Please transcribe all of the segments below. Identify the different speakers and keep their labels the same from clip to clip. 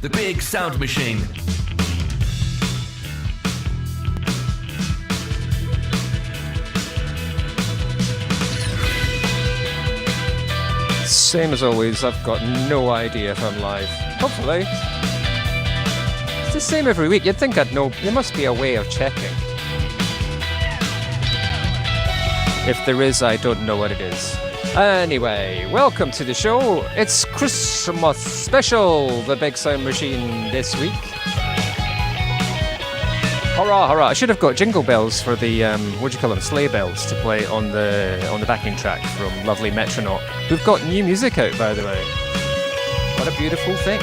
Speaker 1: the big sound machine.
Speaker 2: Same as always, I've got no idea if I'm live. Hopefully. It's the same every week. You'd think I'd know. There must be a way of checking. If there is, I don't know what it is. Anyway, welcome to the show. It's Christmas special, the Big Sound Machine this week. Hurrah, hurrah. I should have got jingle bells for the, what do you call them, sleigh bells to play on the backing track from lovely Metronaut, who've got new music out, by the way. What a beautiful thing.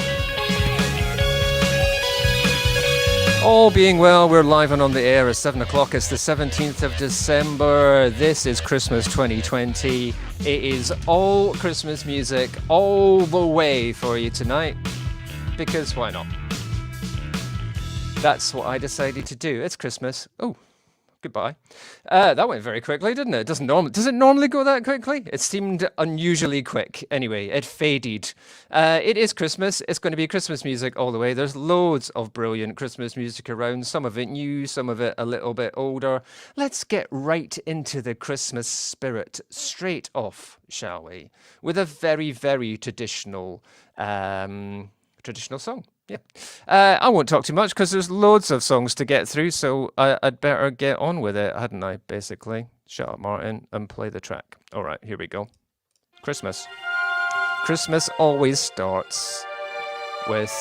Speaker 2: All being well, we're live and on the air at 7 o'clock. It's the 17th of December. This is Christmas 2020. It is all Christmas music all the way for you tonight, because why not? That's what I decided to do. It's Christmas. Oh, goodbye. That went very quickly, didn't it? Does it normally go that quickly? It seemed unusually quick. Anyway, it faded. It is Christmas. It's going to be Christmas music all the way. There's loads of brilliant Christmas music around. Some of it new, some of it a little bit older. Let's get right into the Christmas spirit straight off, shall we? With a very, very traditional song. Yeah. I won't talk too much because there's loads of songs to get through, so I'd better get on with it, hadn't I, basically? Shut up, Martin, and play the track. All right, here we go. Christmas. Christmas always starts with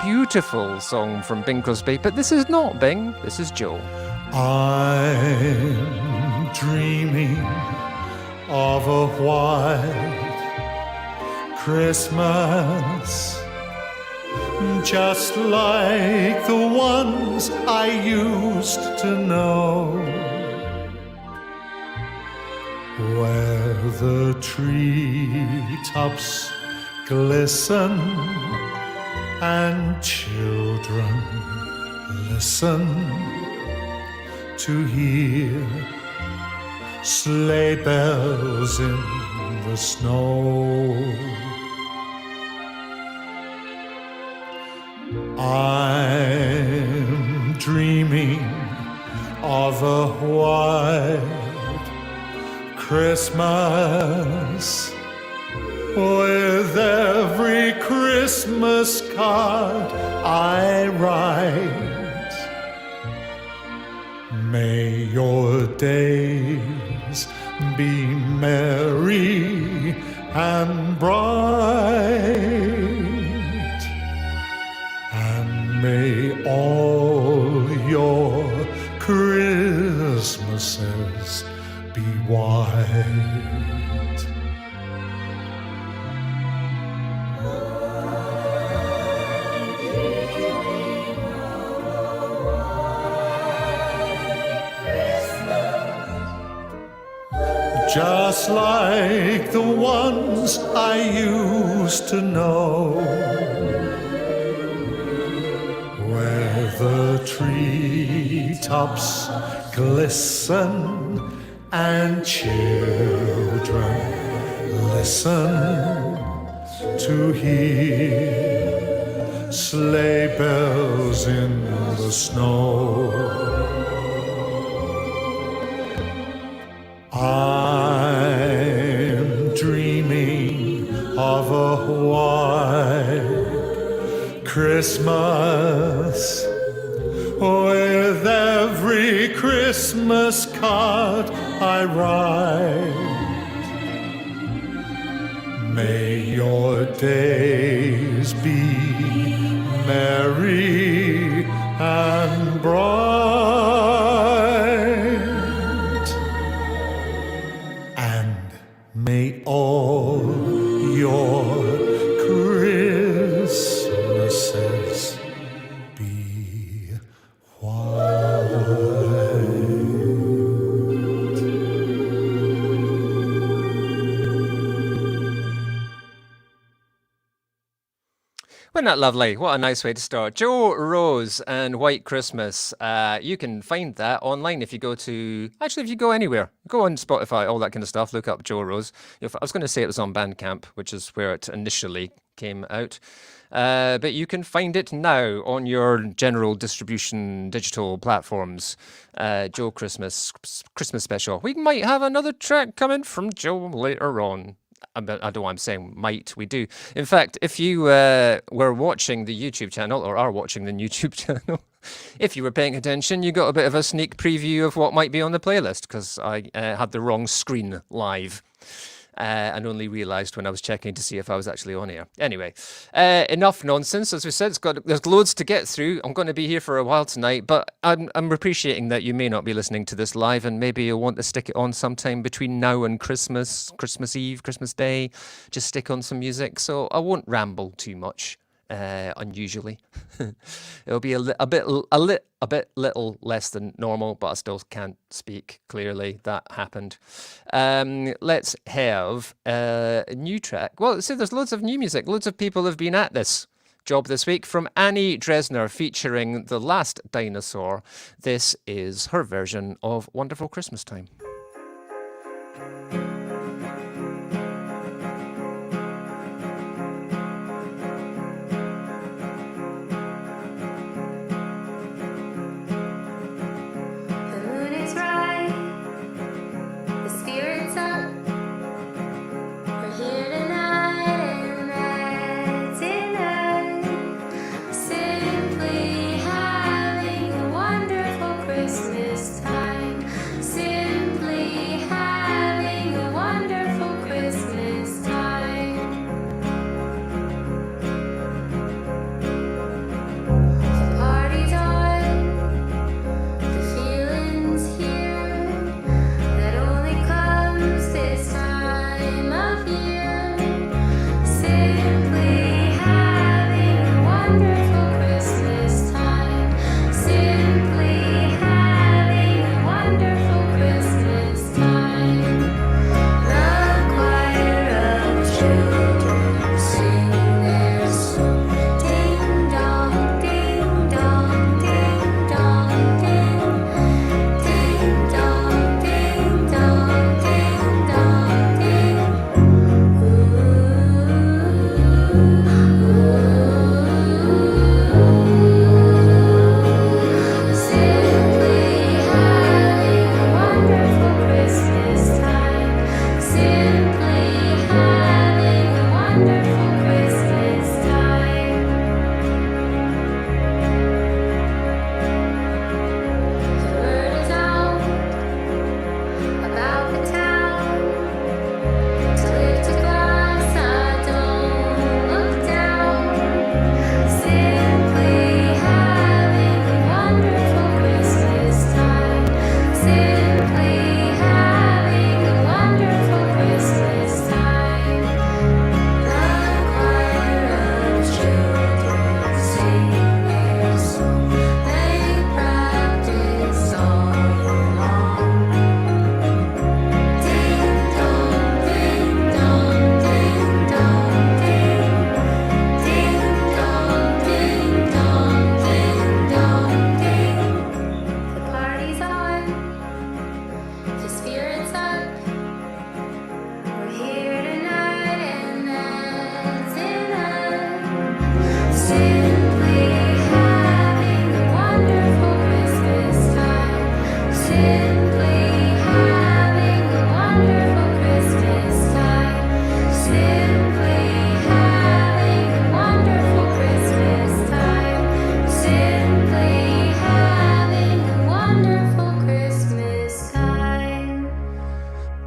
Speaker 2: beautiful song from Bing Crosby, but this is not Bing, this is Joe.
Speaker 3: I'm dreaming of a white Christmas, just like the ones I used to know, where the treetops glisten and children listen to hear sleigh bells in the snow. I'm dreaming of a white Christmas, with every Christmas card I write. May your days be merry and bright. May all your Christmases be white. Just like the ones I used to know, where the treetops glisten and children listen to hear sleigh bells in the snow. I'm dreaming of a white Christmas, with every Christmas card I write. May your days be merry and bright, and may all your Christmases be white.
Speaker 2: When Isn't that lovely? What a nice way to start. Joe Rose and White Christmas. You can find that online if you go to. Actually, if you go anywhere, go on Spotify, all that kind of stuff. Look up Joe Rose. I was going to say it was on Bandcamp, which is where it initially came out. But you can find it now on your general distribution digital platforms. Joe Christmas special. We might have another track coming from Joe later on. I don't know why I'm saying might. We do. In fact, if you were watching the YouTube channel or are watching the YouTube channel, if you were paying attention, you got a bit of a sneak preview of what might be on the playlist because I had the wrong screen live. And only realised when I was checking to see if I was actually on air. Anyway, enough nonsense. As we said, there's loads to get through. I'm going to be here for a while tonight, but I'm appreciating that you may not be listening to this live, and maybe you'll want to stick it on sometime between now and Christmas, Christmas Eve, Christmas Day. Just stick on some music, so I won't ramble too much. Unusually, it'll be a bit little less than normal, but I still can't speak clearly. That happened. Let's have a new track. Well, see, there's loads of new music. Loads of people have been at this job this week. From Annie Dresner featuring The Last Dinosaur. This is her version of Wonderful Christmas Time.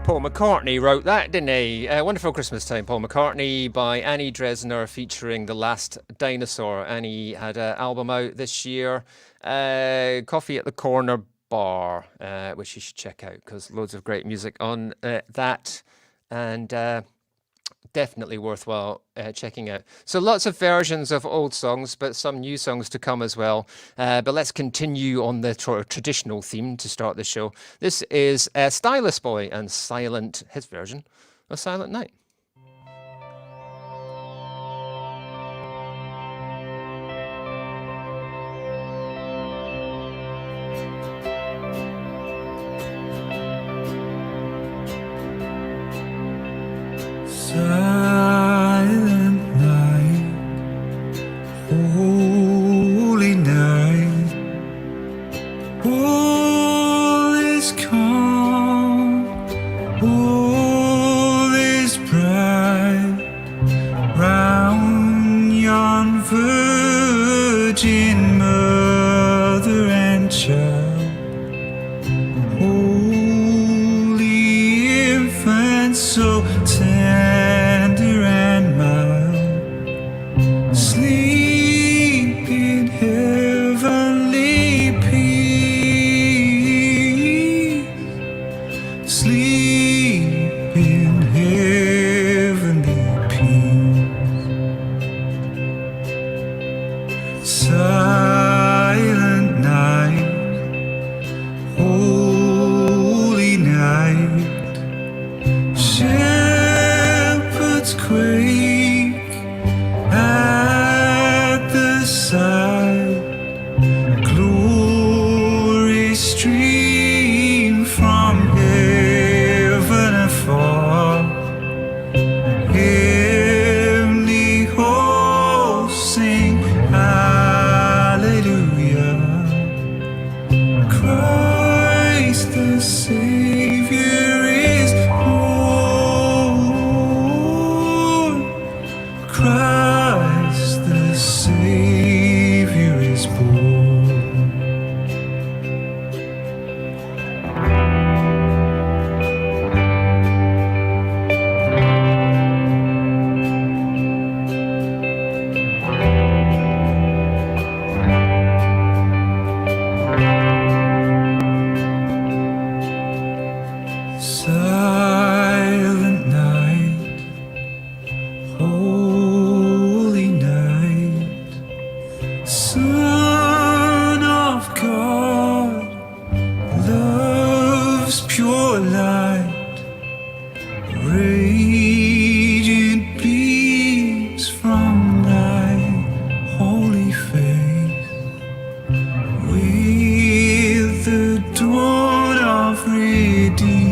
Speaker 2: Paul McCartney wrote that, didn't he? Wonderful Christmas Time, Paul McCartney by Annie Dresner featuring The Last Dinosaur. Annie had an album out this year, Coffee at the Corner Bar, which you should check out because loads of great music on that, and definitely worthwhile checking out. So lots of versions of old songs, but some new songs to come as well. But let's continue on the traditional theme to start the show. This is Stylist Boy and his version of Silent Night.
Speaker 1: sleep in heavenly peace. Silent night, holy night, shepherds quake at the sight, glory stream from heaven afar, heavenly hosts sing hallelujah. Christ the Savior is born. Christ the Savior is born. Silent night, holy night, Son of God, love's pure light, radiant beams from thy holy face, with the dawn of redeeming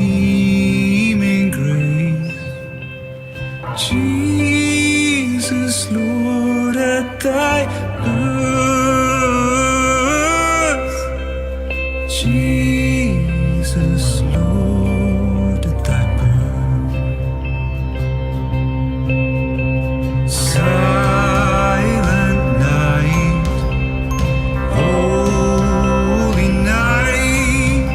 Speaker 1: grace. Jesus, Lord, at thy birth. Jesus, Lord, at thy birth. Silent night, holy night,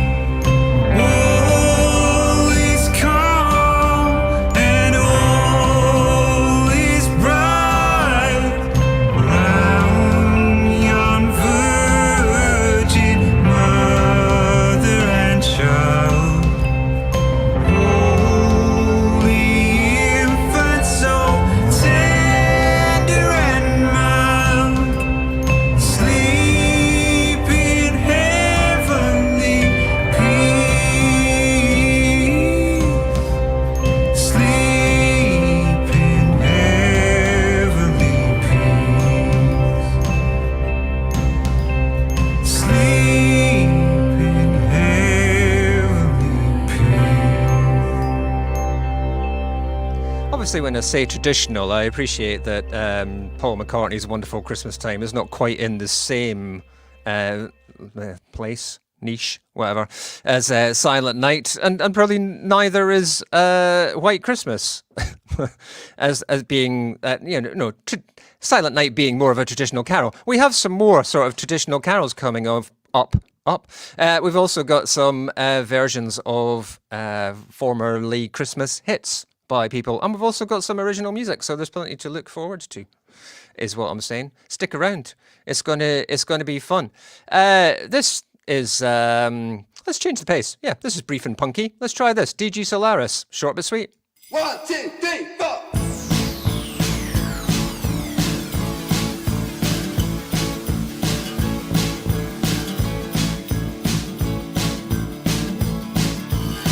Speaker 1: all is calm and all is bright round yon virgin mother and child. Holy infant, so tender and mild, sleep in heavenly peace. Sleep in heavenly peace. Sleep in heavenly peace.
Speaker 2: Obviously, when I say traditional, I appreciate that Paul McCartney's Wonderful Christmas Time is not quite in the same place, niche, whatever, as Silent Night, and probably neither is White Christmas, as being Silent Night being more of a traditional carol. We have some more sort of traditional carols coming up. We've also got some versions of formerly Christmas hits by people, and we've also got some original music, so there's plenty to look forward to, is what I'm saying. Stick around, it's gonna be fun. This is let's change the pace. Yeah, this is brief and punky. Let's try this. DG Solaris, short but sweet.
Speaker 4: 1, 2, 3, 4.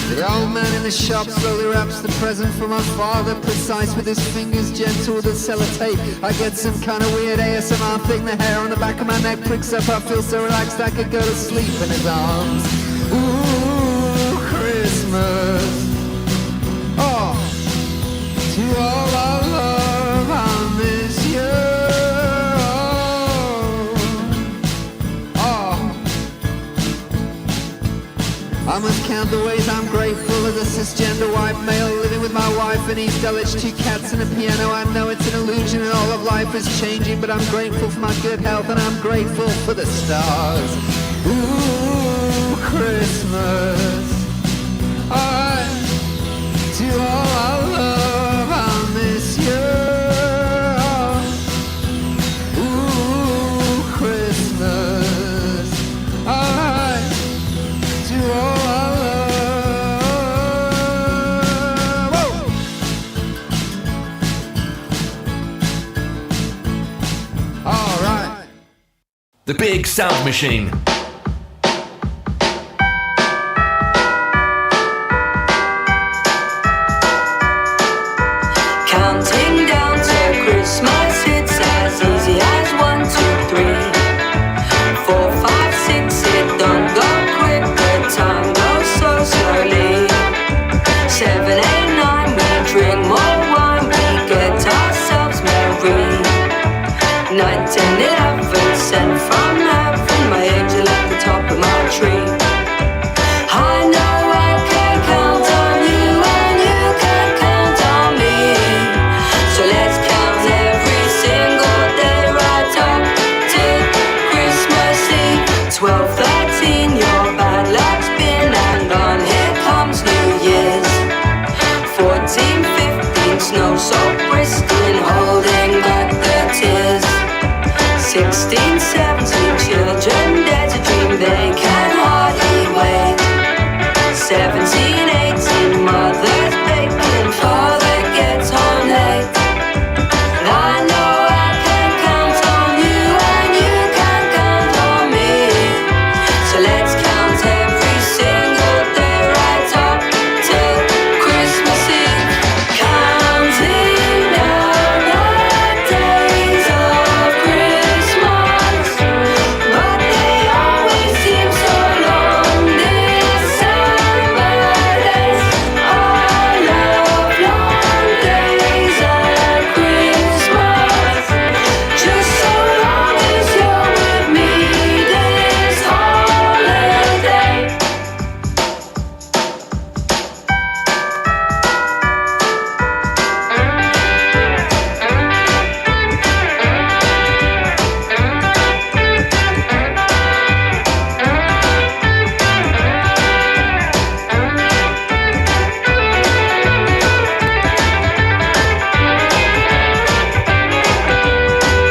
Speaker 4: The old man in the shop slowly wraps the present for my father, precise with his fingers, gentle with the sellotape. I get some kind of weird ASMR thing, the hair on the back of my neck pricks up, I feel so relaxed I could go to sleep in his arms. Ooh, Christmas. Oh, to all our love, I miss you. Oh, I must count the ways I'm grateful as a cisgender white male living with my wife and East Dulwich, 2 cats and a piano. I know it's an illusion and all of life is changing, but I'm grateful for my good health and I'm grateful for the stars. Ooh, Christmas. To all our love, I miss you. Ooh, Christmas. To all our love.
Speaker 5: The Big Sound Machine.
Speaker 6: Counting down to Christmas, it's as easy as 1, 2, 3, 4, 5, 6. It don't go quick, the time goes so slowly. 7, 8, 9, we drink more wine, we get ourselves merry. 9, 10, 11, sent from heaven, my angel at the top of my tree. I know I can count on you and you can count on me. So let's count every single day right up to Christmas Eve. 12, 13, your bad luck's been and gone. Here comes New Year's. 14, 15, snow so bristling, holding back the tears. 16, 17, children dare to dream, they can hardly wait. 17, 18, mothers baking, father gets home late. I know I can count on you and you can count on me. So let's count every single day right up to Christmas Eve. Counting down the days of Christmas, but they always seem so long. December days, I love long days at Christmas. Just so long as you're with me this holiday.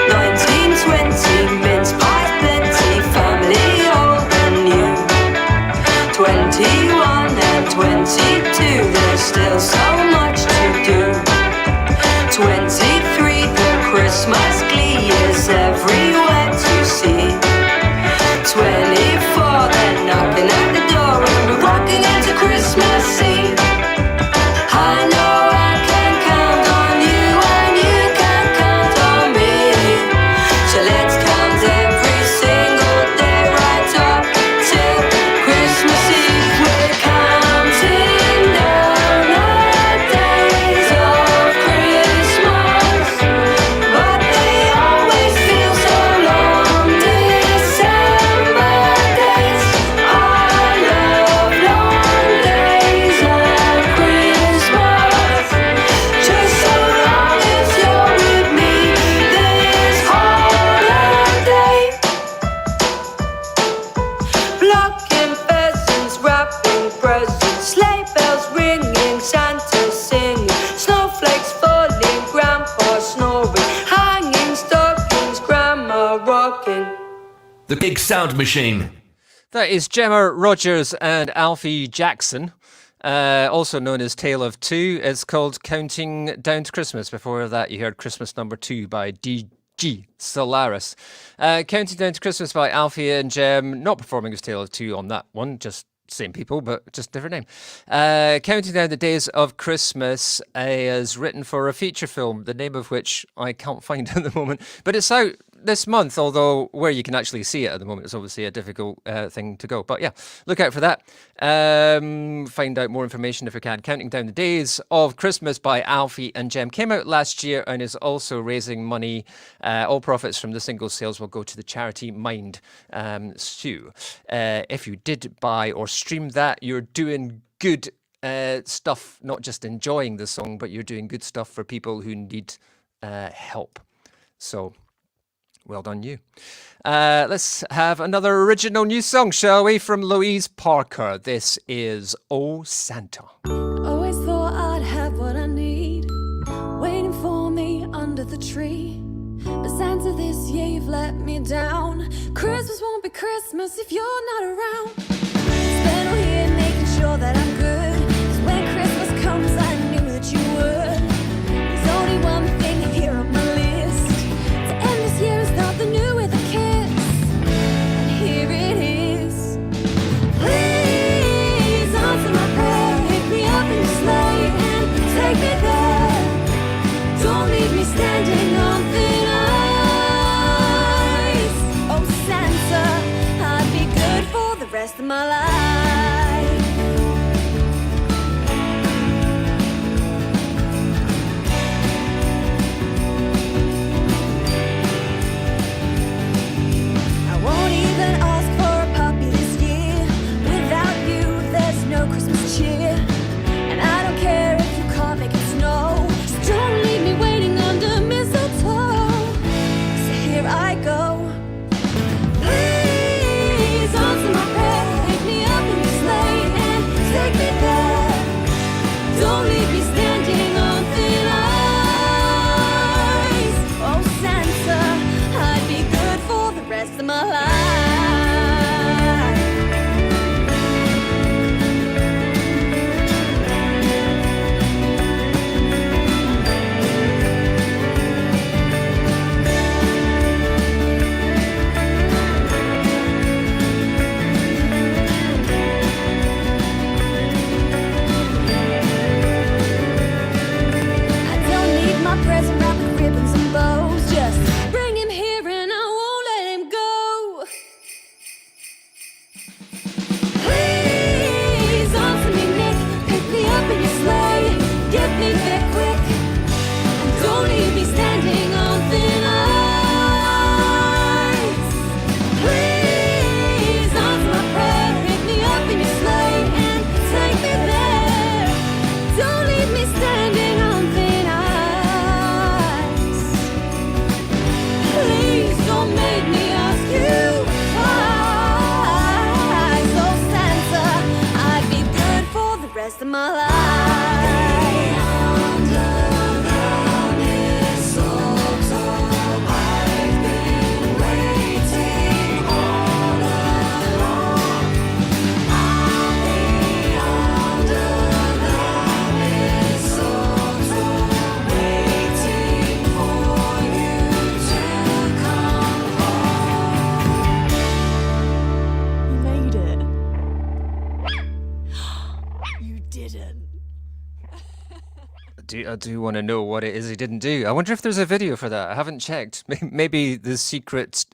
Speaker 6: Nineteen, 20, mince pies, plenty, family old and new. 21 and 22, there's still so much to do. 23, the Christmas glee is everywhere to see. 24, they're knocking at the door and we're rocking into Christmas Eve. I know I can count on you and you can count on me. So let's count every single day right up to Christmas Eve. We're counting down the days of Christmas, but they always feel so long. December days, I love long days at Christmas. Just so long as you're with me this holiday. Blocking pheasants, wrapping presents, sleigh bells ringing, Santa singing, snowflakes falling, grandpa snoring, hanging stockings, grandma rocking.
Speaker 5: The Big Sound Machine.
Speaker 2: That is Gemma Rogers and Alfie Jackson, also known as Tale of Two. It's called Counting Down to Christmas. Before that, you heard Christmas Number 2 by D.G. Solaris. Counting Down to Christmas by Alfie and Gem, not performing as Tale of Two on that one, just same people, but just different name. Counting Down the Days of Christmas is written for a feature film, the name of which I can't find at the moment, but it's out this month, although where you can actually see it at the moment is obviously a difficult thing to go. But yeah, look out for that. Find out more information if you can. Counting Down the Days of Christmas by Alfie and Gem came out last year and is also raising money. All profits from the single sales will go to the charity Mind Stew. If you did buy or stream that, you're doing good stuff, not just enjoying the song, but you're doing good stuff for people who need help. So well done, you. Let's have another original new song, shall we? From Louise Parker. This is Oh Santa.
Speaker 7: Always thought I'd have what I need, waiting for me under the tree. But Santa, this year you've let me down. Christmas won't be Christmas if you're not around. Spend all year making sure that I'm good, 'cause when Christmas comes I knew that you would. There's only one thing here on my list. To end this year is not the new with a kiss. year. And I don't care if you can't make it snow. Just don't leave me waiting under mistletoe. So here I go. Please answer my prayer. Pick me up in your sleigh and take me there. Don't leave me standing on thin ice. Oh Santa, I'd be good for the rest of my life. I don't need my present wrapped with ribbons and bows. Just bring him here and I won't let him go. Please answer me, Nick. Pick me up in your sleigh. Get me there quick. And don't leave me standing on thin ice. Please answer my prayer. Pick me up in your sleigh and take me there. Don't leave me standing on thin ice. Please don't make me ask you twice. Oh Santa, I'd be good for the rest of my life. Under the mistletoe, I've been waiting all along. I'll be under the mistletoe, waiting for you to come home. You made it. You didn't.
Speaker 2: I do want to know what it is he didn't do. I wonder if there's a video for that. I haven't checked. Maybe the secret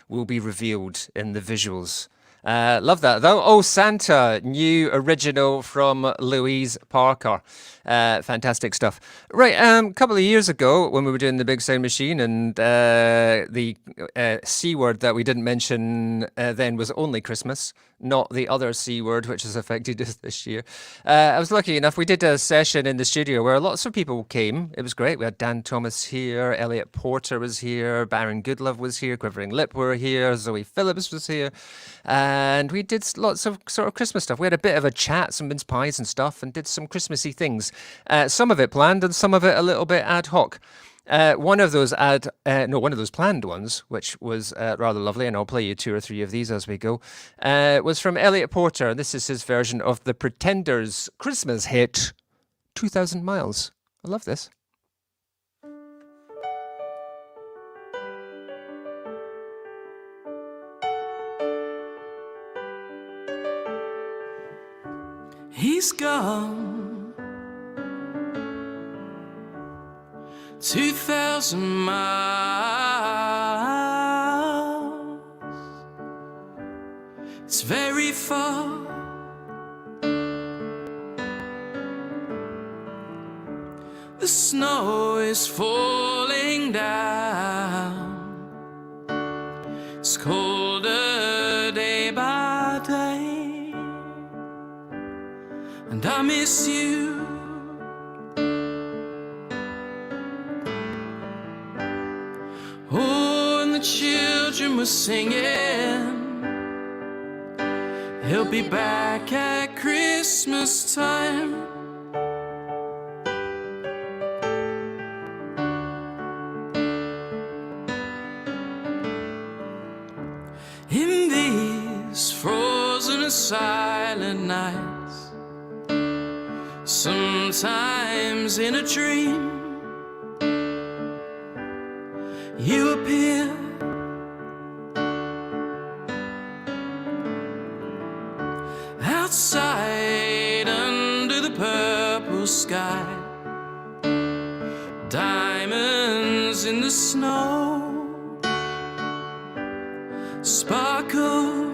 Speaker 2: will be revealed in the visuals. Love that though. Oh Santa, new original from Louise Parker. Fantastic stuff. Right, a couple of years ago when we were doing the Big Sound Machine and the C word that we didn't mention then was only Christmas, not the other C word which has affected us this year. I was lucky enough, we did a session in the studio where lots of people came. It was great. We had Dan Thomas here, Elliot Porter was here, Baron Goodlove was here, Quivering Lip were here, Zoe Phillips was here. And we did lots of sort of Christmas stuff. We had a bit of a chat, some mince pies and stuff, and did some Christmassy things. Some of it planned and some of it a little bit ad hoc. One of those planned ones, which was rather lovely, and I'll play you 2 or 3 of these as we go, was from Elliot Porter. This is his version of the Pretenders' Christmas hit, 2,000 Miles. I love this.
Speaker 8: He's gone 2,000 miles. It's very far. The snow is falling down. It's colder day by day. And I miss you. Oh, and the children were singing. He'll be back at Christmas time. In these frozen and silent nights, sometimes in a dream, you appear. Outside under the purple sky, diamonds in the snow sparkle.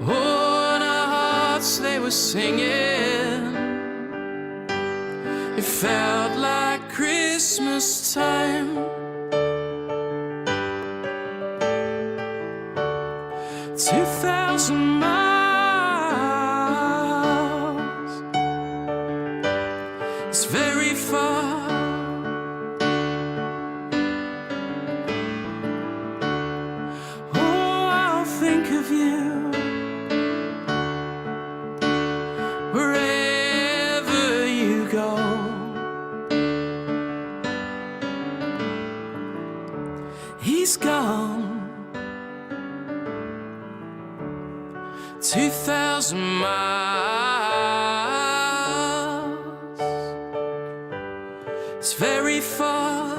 Speaker 8: Oh, and our hearts, they were singing. It felt like Christmas time. 2,000 miles. It's very far. Oh, I'll think of you wherever you go. He's gone. 2,000 miles. It's very far.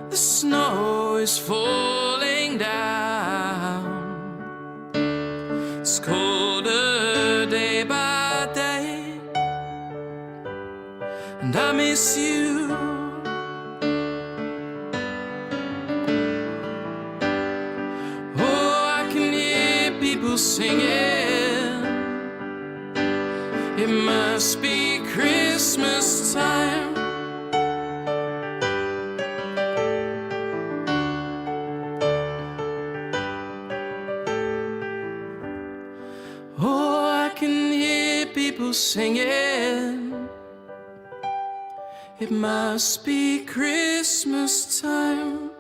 Speaker 8: The snow is falling down. It's colder day by day, and I miss you. Singing, it must be Christmas time. Oh, I can hear people singing, it must be Christmas time.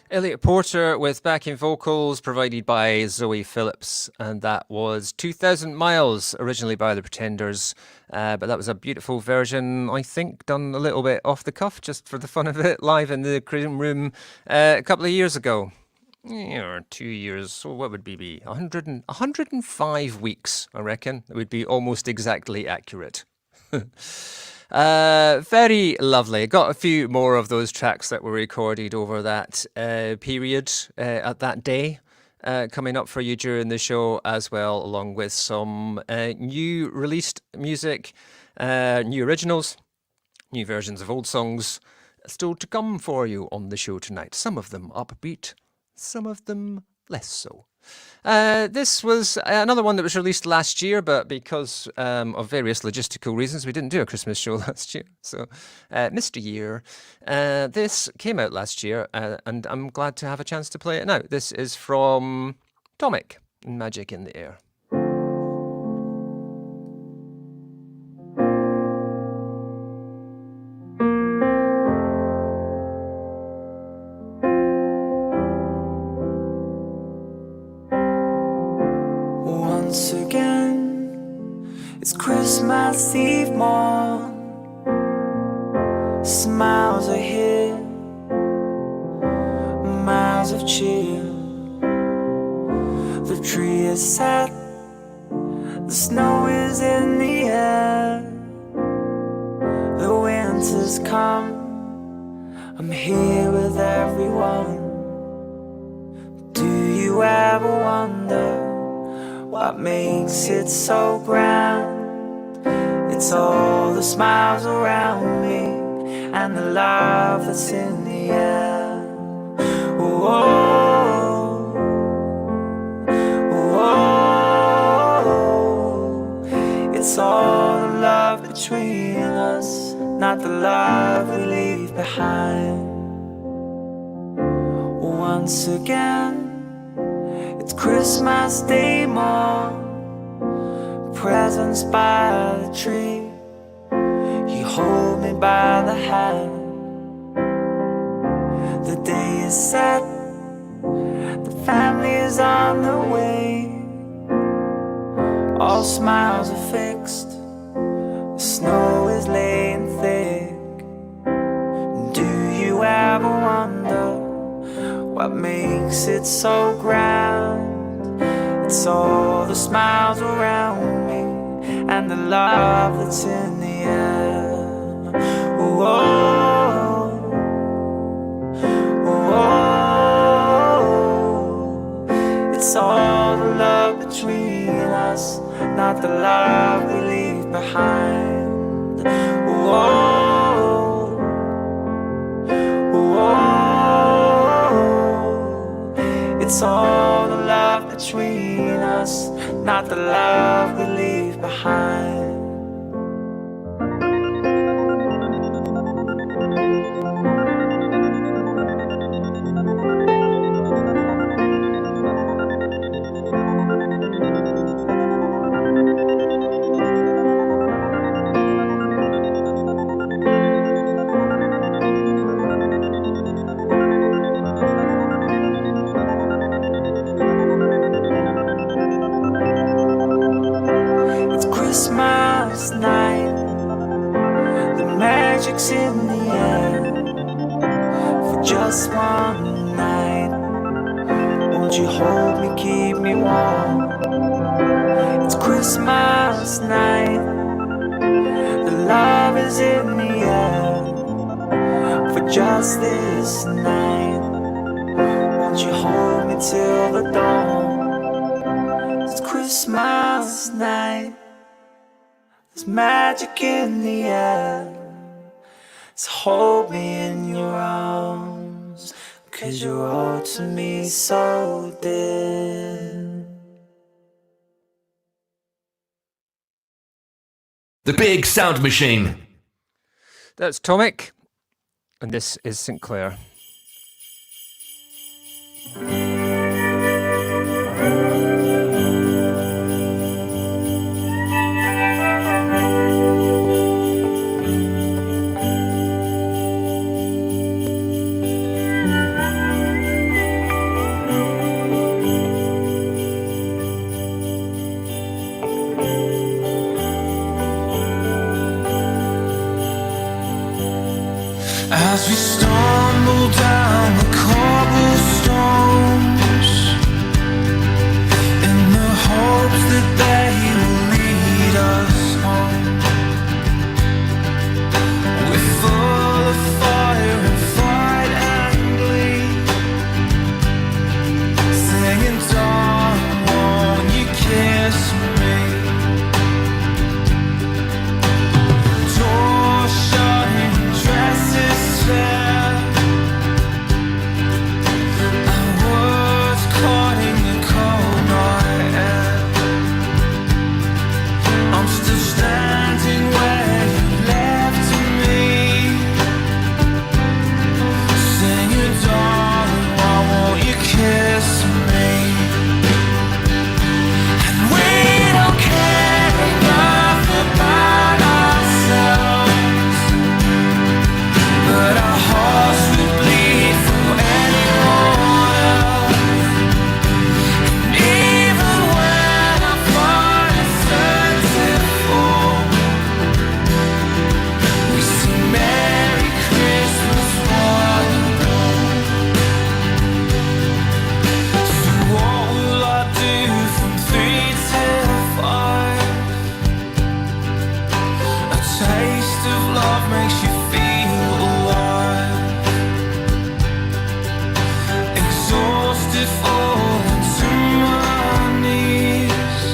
Speaker 2: Elliot Porter with backing vocals provided by Zoe Phillips, and that was 2,000 Miles, originally by the Pretenders, but that was a beautiful version, I think, done a little bit off the cuff, just for the fun of it, live in the Cream Room a couple of years ago. Or 2 years, so what would be 105 weeks, I reckon. It would be almost exactly accurate. Very lovely. Got a few more of those tracks that were recorded over that period at that day coming up for you during the show as well, along with some new released music, new originals, new versions of old songs still to come for you on the show tonight. Some of them upbeat, some of them less so. This was another one that was released last year, but because of various logistical reasons, we didn't do a Christmas show last year, so missed a year. This came out last year, and I'm glad to have a chance to play it now. This is from Tomic, Magic in the Air.
Speaker 9: Once again, it's Christmas Eve morn. Smiles are here, miles of cheer. The tree is set, the snow is in the air. The winter's come, I'm here with everyone. Do you ever wonder what makes it so grand? It's all the smiles around me and the love that's in the air. Oh, oh, oh, it's all the love between us, not the love we leave behind. Once again, it's Christmas Day morn, presents by the tree. You hold me by the hand. The day is set, the family is on the way. All smiles are fixed, the snow is laying thick. Do you ever wonder what makes it so grand? It's all the smiles around me and the love that's in the air. Oh, oh, oh, it's all the love between us, not the love we leave behind. Oh, oh, oh, it's all the love between us, not the love we leave behind. Christmas night, the magic's in the air. For just one night, won't you hold me, keep me warm? It's Christmas night, the love is in the air. For just this night, won't you hold me till the dawn? It's Christmas night, there's magic in the air. So hold me in your arms, 'cause you're all to me so dear.
Speaker 5: The Big Sound Machine.
Speaker 2: That's Tomic, and this is Sinclair.
Speaker 1: As we stumble down the cobblestones, in the hopes that they will lead us home, we're full of fire and fight and bleed, singing, darling, won't you kiss me? Doors shutting, dresses fair, our words caught in the cold night air. I'm still standing where you left me, singing, darling, why won't you kiss me? And we don't care enough about ourselves, but our hearts will bleed for anyone else. And even when I find a certain fall, we sing Merry Christmas while you're gone. So what will I do from 3 till 5? A taste of love makes you feel alive. Exhausted, falling to my knees,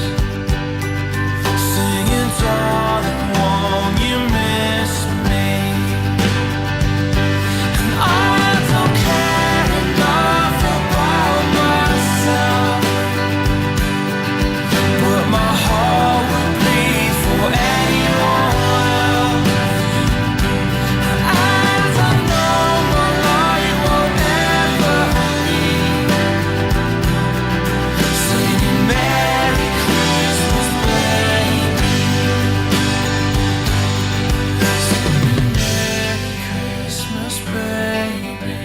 Speaker 1: singing, darling, won't you miss me? And I don't care enough about myself, but my heart would bleed for anyone else. And I know my life won't ever be singing Merry Christmas, baby. Singing Merry Christmas, baby.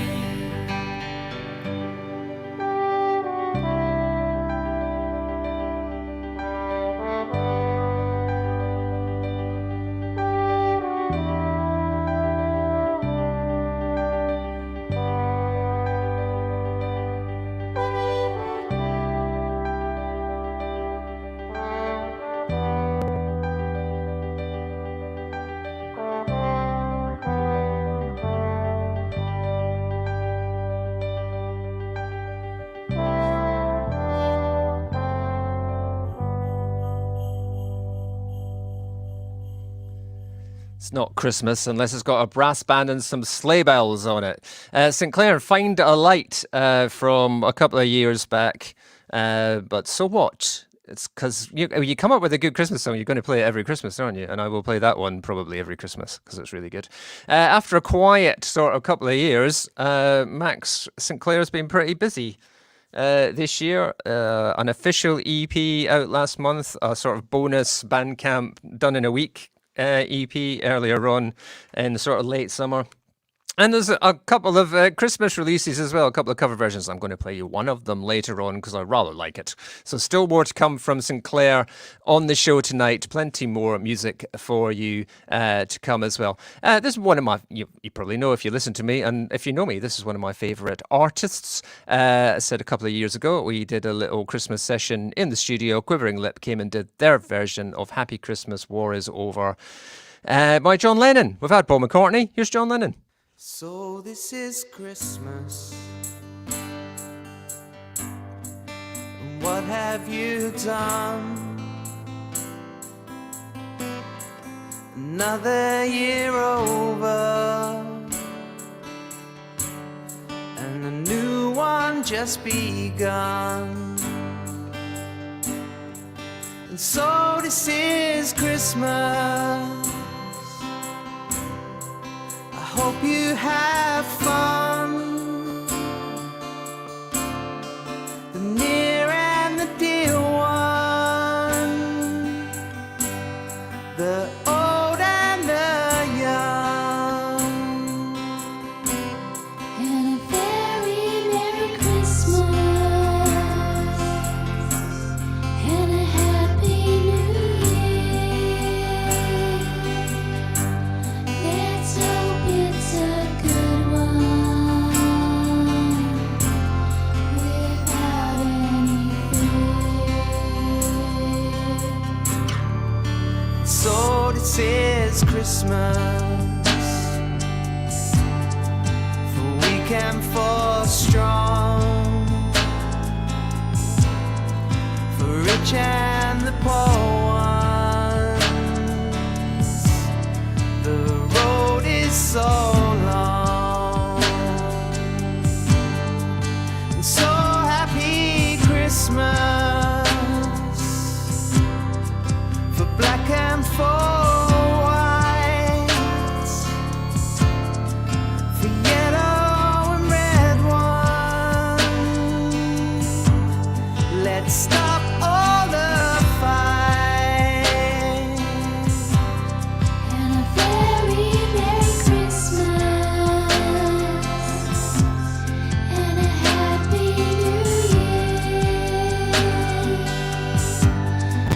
Speaker 2: It's not Christmas unless it's got a brass band and some sleigh bells on it. Sinclair, Find a Light from a couple of years back. But so what? It's because you come up with a good Christmas song, you're going to play it every Christmas, aren't you? And I will play that one probably every Christmas because it's really good. After a quiet sort of couple of years, Max Sinclair's been pretty busy this year. An official EP out last month, a sort of bonus Bandcamp done in a week EP earlier on in the sort of late summer. And there's a couple of Christmas releases as well, a couple of cover versions. I'm going to play you one of them later on because I rather like it. So still more to come from Sinclair on the show tonight. Plenty more music for you to come as well. This is one of my, you probably know if you listen to me, and if you know me, this is one of my favourite artists. I said a couple of years ago, we did a little Christmas session in the studio. Quivering Lip came and did their version of Happy Christmas, War Is Over by John Lennon. We've had Paul McCartney. Here's John Lennon.
Speaker 9: So this is Christmas. And what have you done? Another year over, and a new one just begun. And so this is Christmas. Hope you have fun, the near and the dear one, the old and the young.
Speaker 7: And a very Merry Christmas and a Happy New Year. Let's hope it's a good one without any fear.
Speaker 9: So this is Christmas, for weak and for strong, for rich and the poor ones. The road is so long, and so happy Christmas for black and for white, for yellow and red one. Let's stop all the fight.
Speaker 7: And a very Merry Christmas and a Happy New Year.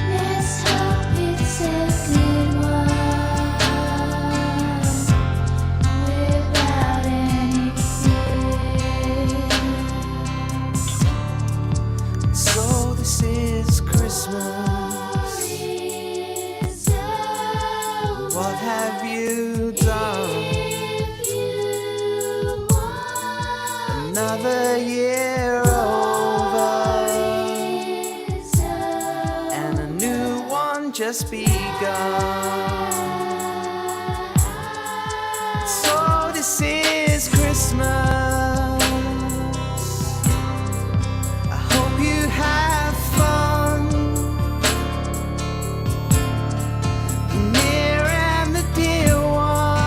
Speaker 7: Let's hope it's a good one without any fear.
Speaker 9: So this is Christmas. What have you done? Another year over, and a new one just begun. So this is Christmas. I hope you have fun, the near and the dear one,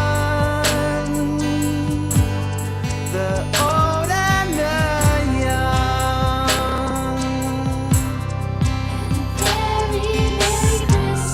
Speaker 9: the old and the young.
Speaker 7: Very Merry Christmas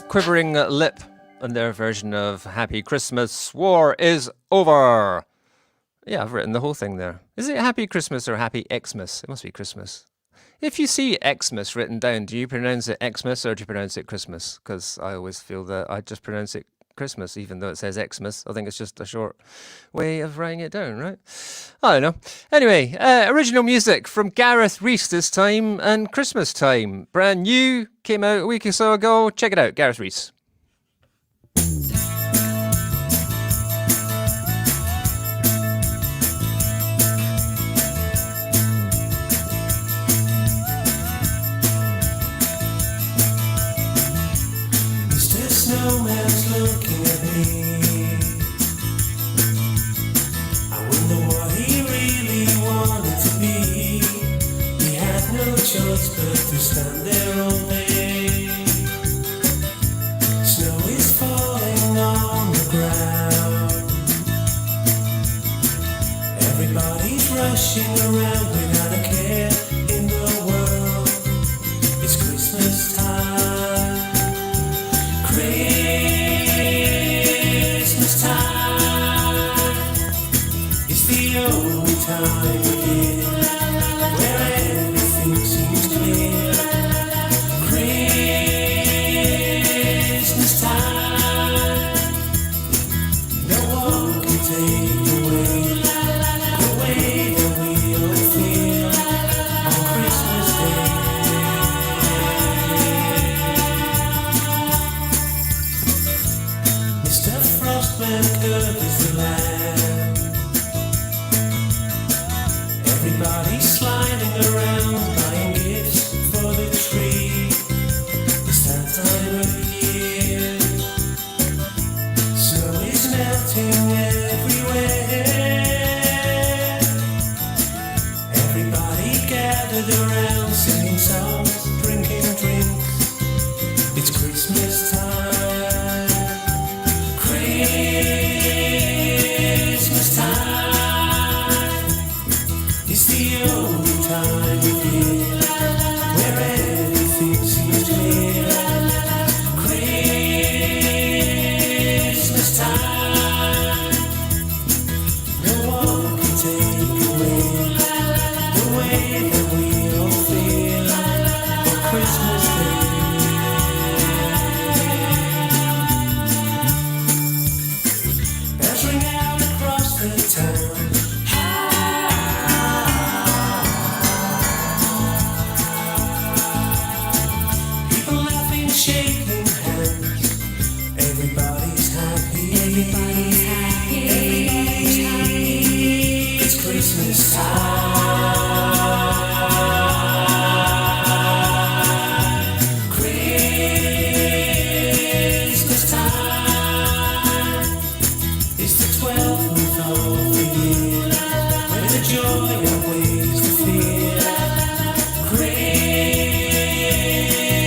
Speaker 2: Quivering Lip and their version of Happy Christmas. War is over. Yeah, I've written the whole thing there. Is it Happy Christmas or Happy Xmas? It must be Christmas. If you see Xmas written down, do you pronounce it Xmas or do you pronounce it Christmas? Because I always feel that I just pronounce it Christmas, even though it says Xmas. I think it's just a short way of writing it down, right? I don't know. Anyway, original music from Gareth Rees this time and Christmas time. Brand new, came out a week or so ago. Check it out, Gareth Rees.
Speaker 1: Snowman's looking at me. I wonder what he really wanted to be. He had no choice but to stand there all day. Snow is falling on the ground. Everybody's rushing around without a care in the world. It's Christmas time. Christmas time is the only time of year where everything seems clear. Christmas time, no one can take away the way that we all feel on Christmas Day. Frostman covers the land. Everybody's sliding around, buying gifts for the tree. It's that time of year. Snow is melting everywhere. Everybody gathered around, singing songs, drinking drinks. It's Christmas time. Christmas time is the only time of year where everything seems clear. Christmas time, no one can take away the way that we all feel on Christmas Day. People laughing, shaking hands. Everybody's happy. Everybody's happy. Everybody's happy. It's Christmas time. Christmas time is the 12th month of the year, where the joy outweighs the fear.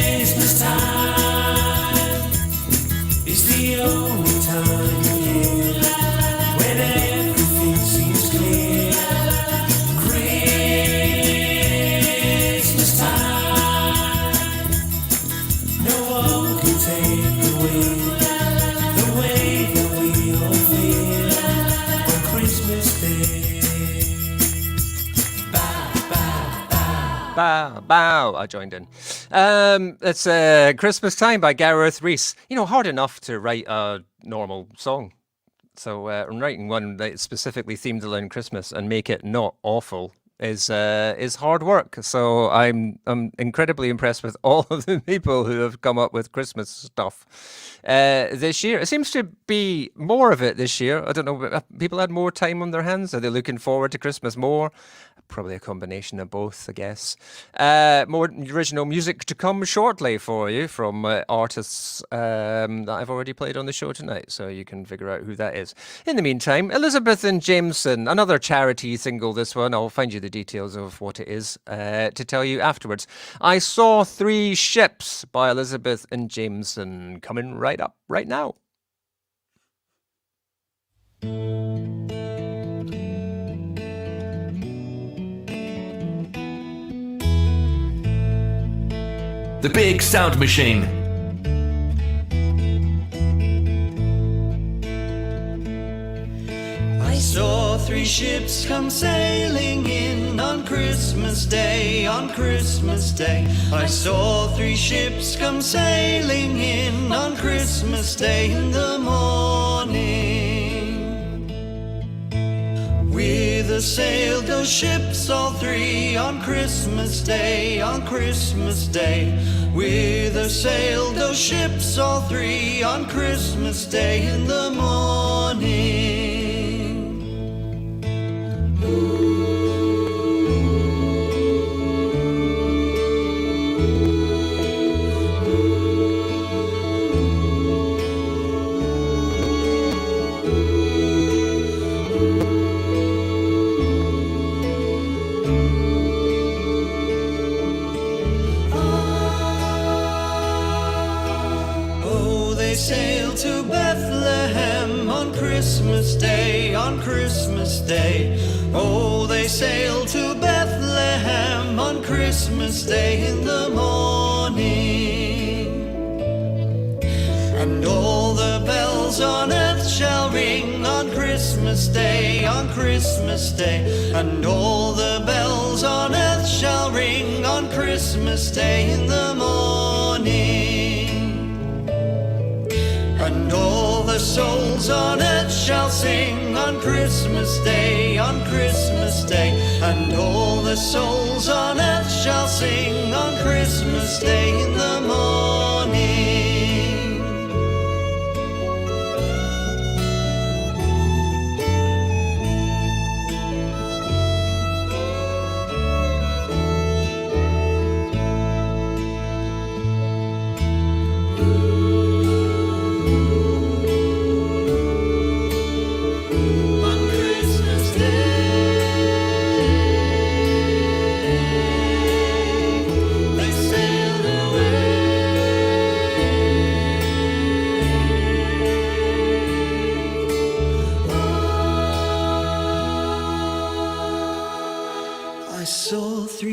Speaker 1: Christmas time is the only time of year when everything seems clear. Christmas time, no one can take away the way that we all feel on Christmas Day. Bow, bow, bow.
Speaker 2: Bow, bow. I joined in. It's Christmas Time by Gareth Rees. You know, hard enough to write a normal song. So I'm writing one that's specifically themed around Christmas and make it not awful is hard work. So I'm incredibly impressed with all of the people who have come up with Christmas stuff this year. It seems to be more of it this year. I don't know, people had more time on their hands. Are they looking forward to Christmas more? Probably a combination of both, I guess. More original music to come shortly for you from artists that I've already played on the show tonight, so you can figure out who that is. In the meantime, Elizabeth and Jameson, another charity single, this one. I'll find you the details of what it is to tell you afterwards. I Saw Three Ships by Elizabeth and Jameson, coming right up right now.
Speaker 5: The Big Sound Machine.
Speaker 1: saw three ships come sailing in on Christmas Day, on Christmas Day. I saw three ships come sailing in on Christmas Day in the morning. Whither sailed those ships, all three, on Christmas Day, on Christmas Day? Whither sailed those ships, all three, on Christmas Day in the morning? Sail to Bethlehem on Christmas Day, on Christmas Day. Oh, they sail to Bethlehem on Christmas Day in the morning. And all the bells on earth shall ring on Christmas Day, on Christmas Day. And all the bells on earth shall ring on Christmas Day in the morning. And all the souls on earth shall sing on Christmas Day, on Christmas Day. And all the souls on earth shall sing on Christmas Day in the morning.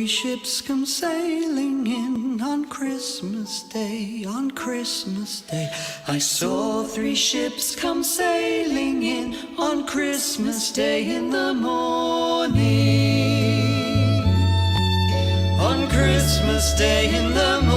Speaker 1: Ships come sailing in on Christmas Day, on Christmas Day. I saw three ships come sailing in on Christmas Day in the morning. On Christmas Day in the morning.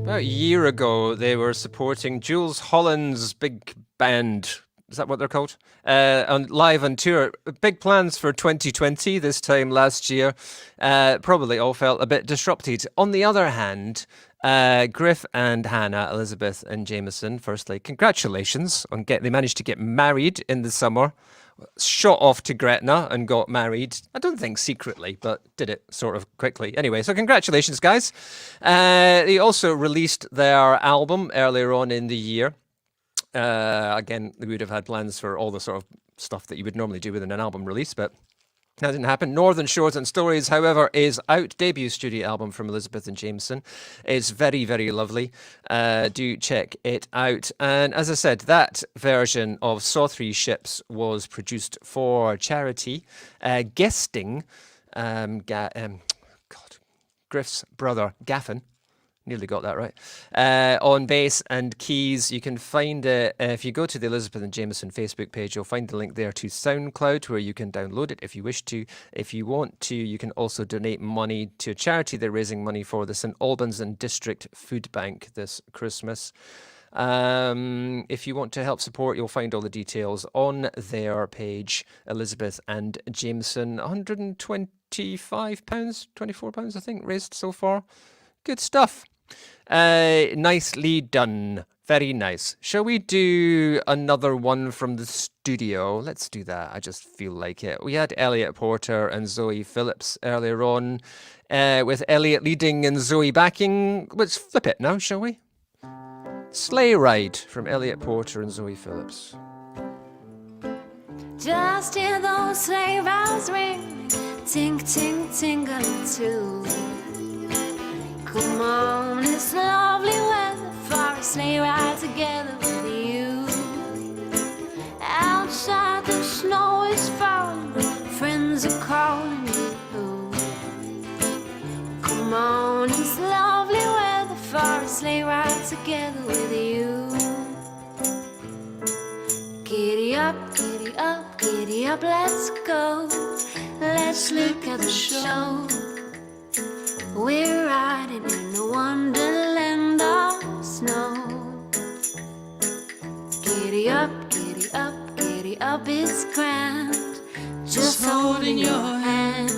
Speaker 2: About a year ago, they were supporting Jules Holland's big band. Is that what they're called? Live on tour. Big plans for 2020 this time last year. Probably all felt a bit disrupted. On the other hand, Griff and Hannah, Elizabeth and Jameson, firstly, congratulations on they managed to get married in the summer. Shot off to Gretna and got married. I don't think secretly, but did it sort of quickly. Anyway, so congratulations, guys. They also released their album earlier on in the year. Again, we would have had plans for all the sort of stuff that you would normally do within an album release, but that didn't happen. Northern Shores and Stories, however, is out. Debut studio album from Elizabeth and Jameson. It's very, very lovely. Do check it out. And as I said, that version of Saw Three Ships was produced for charity, guesting Griff's brother, Gaffin. Nearly got that right. On bass and keys. You can find it if you go to the Elizabeth and Jameson Facebook page. You'll find the link there to SoundCloud where you can download it if you wish to. If you want to, you can also donate money to a charity. They're raising money for the St Albans and District Food Bank this Christmas. If you want to help support, you'll find all the details on their page. Elizabeth and Jameson, £125, £24, I think, raised so far. Good stuff. Nicely done. Very nice. Shall we do another one from the studio? Let's do that. I just feel like it. We had Elliot Porter and Zoe Phillips earlier on, with Elliot leading and Zoe backing. Let's flip it now, shall we? Sleigh Ride from Elliot Porter and Zoe Phillips.
Speaker 7: Just hear those sleigh bells ring, tink, tink, tingling too. Come on, it's lovely weather for a sleigh ride together with you. Outside the snow is falling, friends are calling you. Come on. together with you. Giddy up, giddy up, giddy up, let's go. Let's look at the show. We're riding in a wonderland of snow. Giddy up, giddy up, giddy up, it's grand. Just holding your hand.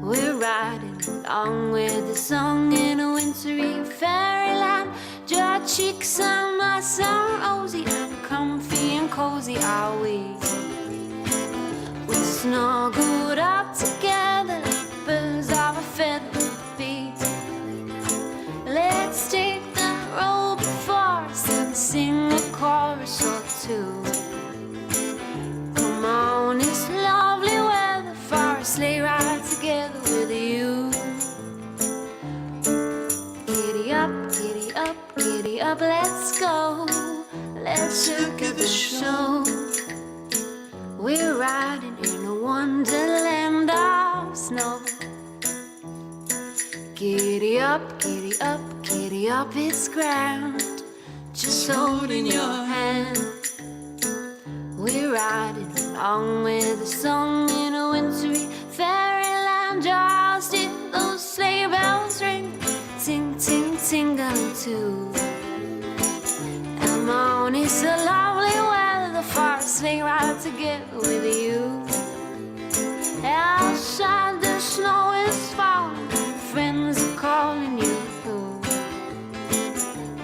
Speaker 7: We're riding along with the song in a wintry fairyland. Your cheeks and my summer rosy, and comfy and cozy are we. We snuggled up together like birds of a feather beat. Let's take the road before us and sing a chorus or two. Come on, it's lovely weather for a sleigh ride together with you. Giddy up, giddy up, giddy up, let's go. Let's look at the show. We're riding in a wonderland of snow. Giddy up, giddy up, giddy up, it's grand. Just holding your hand. We're riding along with the song in a wintry fairyland. Just hear those sleigh bells ring, ting, ting, tingling too. Come on, it's a lovely weather for a sleigh ride together with you. Outside the snow is falling, friends are calling you.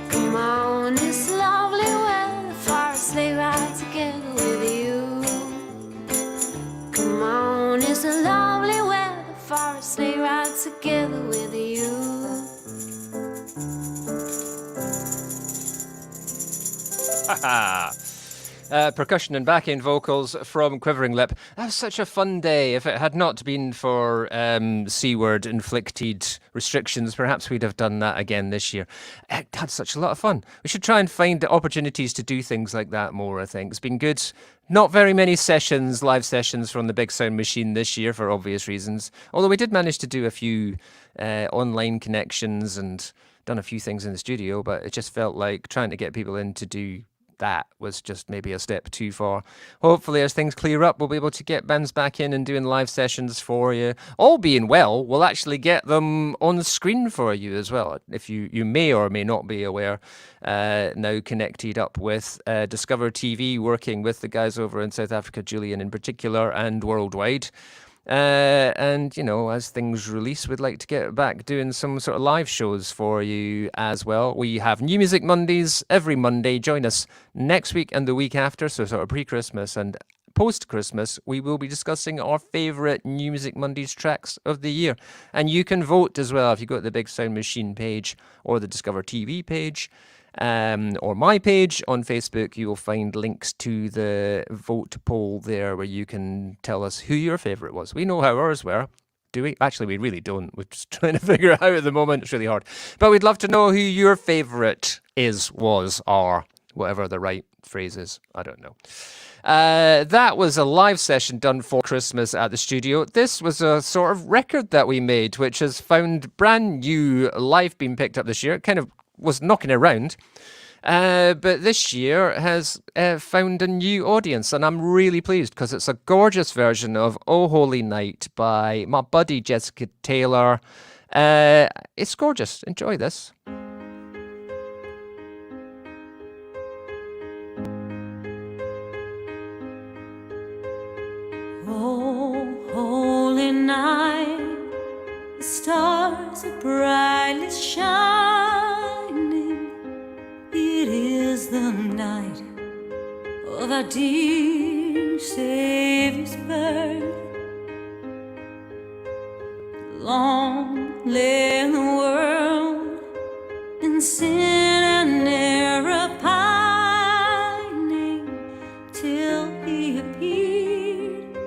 Speaker 7: Come on, it's lovely weather for a sleigh ride together with you. Come on, it's a lovely weather for a sleigh ride together with you.
Speaker 2: Percussion and back-end vocals from Quivering Lip. That was such a fun day. If it had not been for C-word inflicted restrictions, perhaps we'd have done that again this year. It had such a lot of fun. We should try and find opportunities to do things like that more, I think. It's been good. Not very many sessions, live sessions from the Big Sound Machine this year for obvious reasons. Although we did manage to do a few online connections and done a few things in the studio, but it just felt like trying to get people in to do that was just maybe a step too far. Hopefully, as things clear up, we'll be able to get bands back in and doing live sessions for you. All being well, we'll actually get them on screen for you as well. If you may or may not be aware, now connected up with Discover TV, working with the guys over in South Africa, Julian in particular, and worldwide. And, you know, as things release, we'd like to get back doing some sort of live shows for you as well. We have New Music Mondays every Monday. Join us next week and the week after, so sort of pre-Christmas and post-Christmas. We will be discussing our favourite New Music Mondays tracks of the year. And you can vote as well if you go to the Big Sound Machine page or the Discover TV page. Or my page on Facebook, you will find links to the vote poll there where you can tell us who your favourite was. We know how ours were. Do we? Actually, we really don't. We're just trying to figure it out at the moment. It's really hard. But we'd love to know who your favourite is, was, are, whatever the right phrase is. I don't know. That was a live session done for Christmas at the studio. This was a sort of record that we made, which has found brand new live being picked up this year. It kind of was knocking around, but this year has found a new audience, and I'm really pleased because it's a gorgeous version of Oh Holy Night by my buddy Jessica Taylor. It's gorgeous. Enjoy this.
Speaker 10: Oh, holy night, the stars are brightly shining. It is the night of our dear Savior's birth. Long lay the world in sin and error pining, till He appeared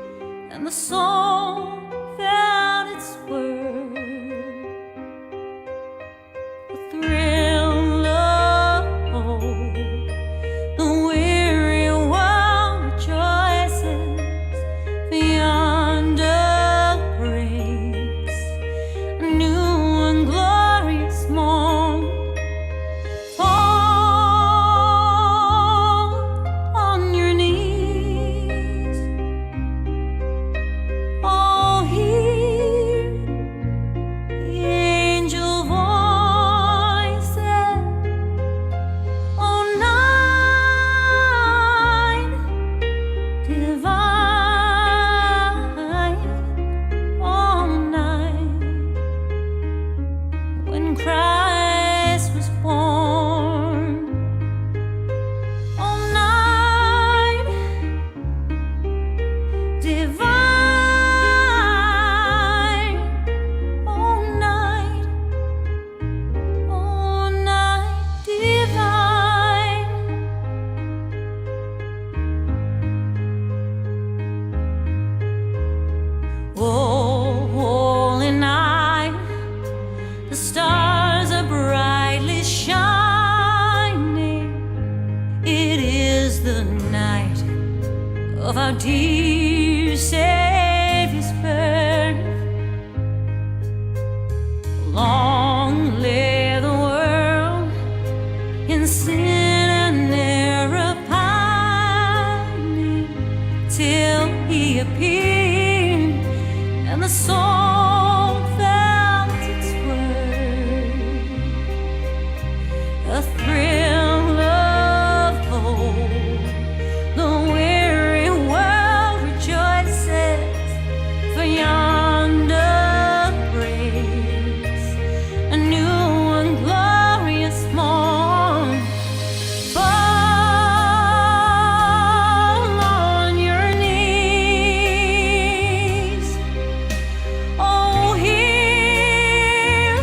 Speaker 10: and the soul found its worth. The thrill of hope, the weary world rejoices beyond breaks. A new and glorious morn of our dear Savior's birth. Long lay the world in sin and error pining till He appeared, and the soul felt its worth. A thrill of hope, the weary world rejoices, for yonder breaks a new and glorious morn. Fall on your knees, oh, hear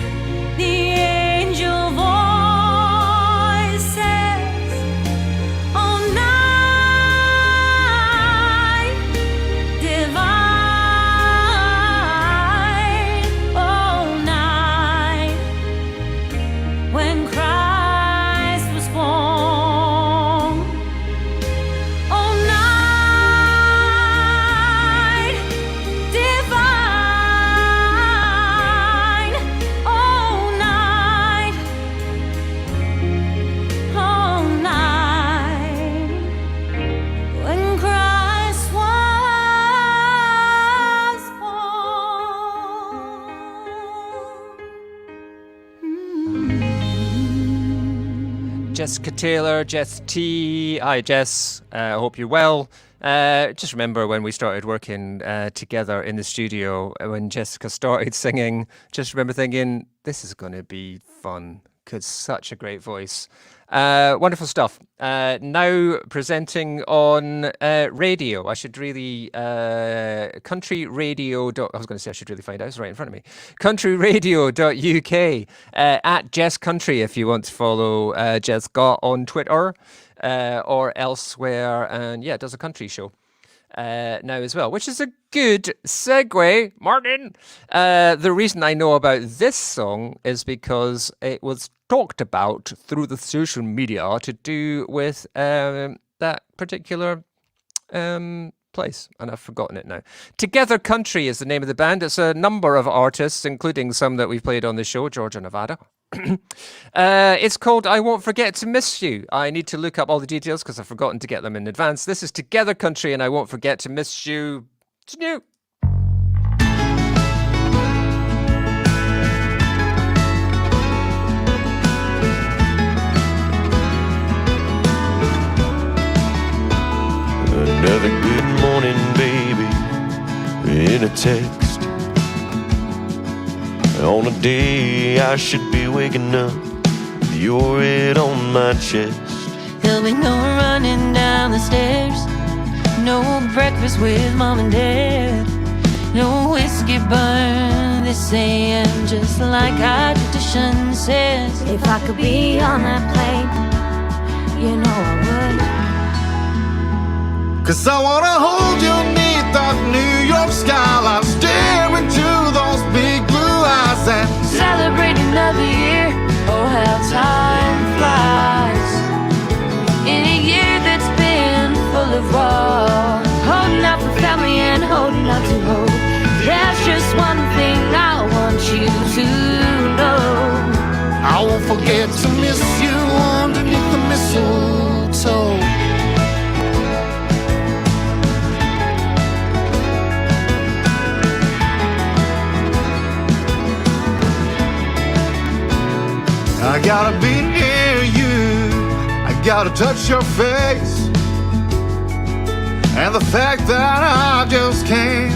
Speaker 10: the angel voices, oh, night divine, oh, night when Christ was born, oh, night divine, oh, night, when Christ was born.
Speaker 2: Jessica Taylor, Jess T. Hi, Jess. I hope you're well. Just remember when we started working together in the studio, when Jessica started singing, just remember thinking, this is going to be fun, because such a great voice. Wonderful stuff. Now presenting on radio. I should really, country radio. I was going to say I should really find out. It's right in front of me. countryradio.uk at Jess Country if you want to follow Jess Scott on Twitter or elsewhere. And yeah, it does a country show now as well, which is a good segue, Martin. The reason I know about this song is because it was talked about through the social media to do with that particular place, and I've forgotten it now. Together Country is the name of the band. It's a number of artists, including some that we've played on the show, Georgia Nevada. It's called I Won't Forget to Miss You. I need to look up all the details because I've forgotten to get them in advance. This is Together Country and I Won't Forget to Miss You. It's new.
Speaker 11: Another good morning, baby, in a text. On a day I should be waking up with your head on my chest.
Speaker 10: There'll be no running down the stairs, no breakfast with mom and dad, no whiskey burn this AM, just like our tradition says. If I could be on that plane, you know I would.
Speaker 3: 'Cause I wanna hold you neath that New York skyline, stare into those big blue eyes and
Speaker 10: celebrate another year. Oh, how time flies in a year that's been full of war. Holding out for family and holding out to hope. There's just one thing I want you to know.
Speaker 3: I won't forget to miss you underneath the mistletoe. I gotta be near you, I gotta touch your face, and the fact that I just can't,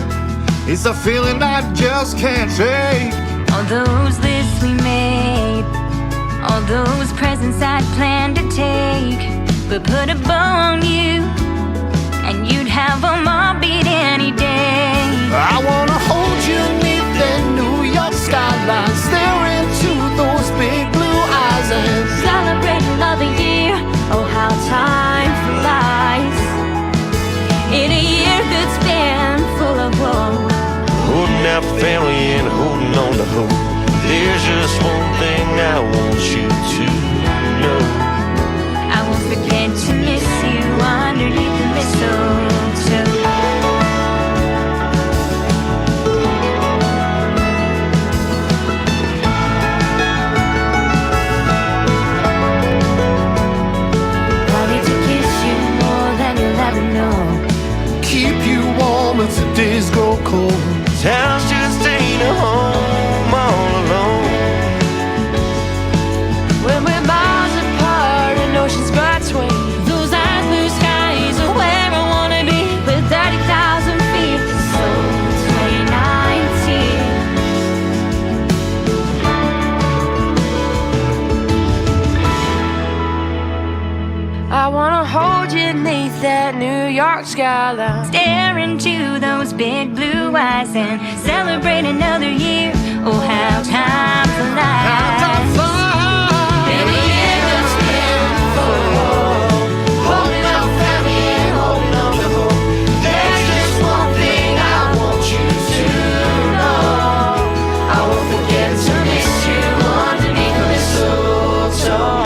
Speaker 3: it's a feeling I just can't shake.
Speaker 10: All those lists we made, all those presents I'd planned to take, but put a bow on you, and you'd have them all beat any day.
Speaker 3: I wanna hold you neath that New York skyline, stare into those big blue eyes and
Speaker 10: celebrate another year. Oh, how time flies in a year that's been full of woe.
Speaker 11: Holding out for family and holding on to hope. There's just one thing I want you to know.
Speaker 10: I won't forget to miss you underneath the mistletoe.
Speaker 3: cold.
Speaker 11: Town's just ain't a home all alone.
Speaker 10: When we're miles apart and oceans between, those eyes, blue skies are where I wanna be. With 30,000 feet, so 2019. I wanna hold you beneath that New York skyline, stare into those big blue eyes and celebrate another year. Oh, how time flies. And the year that's been full, holding up family and holding on to hope. There's just one thing I want you to know. I won't forget to miss you underneath the mistletoe.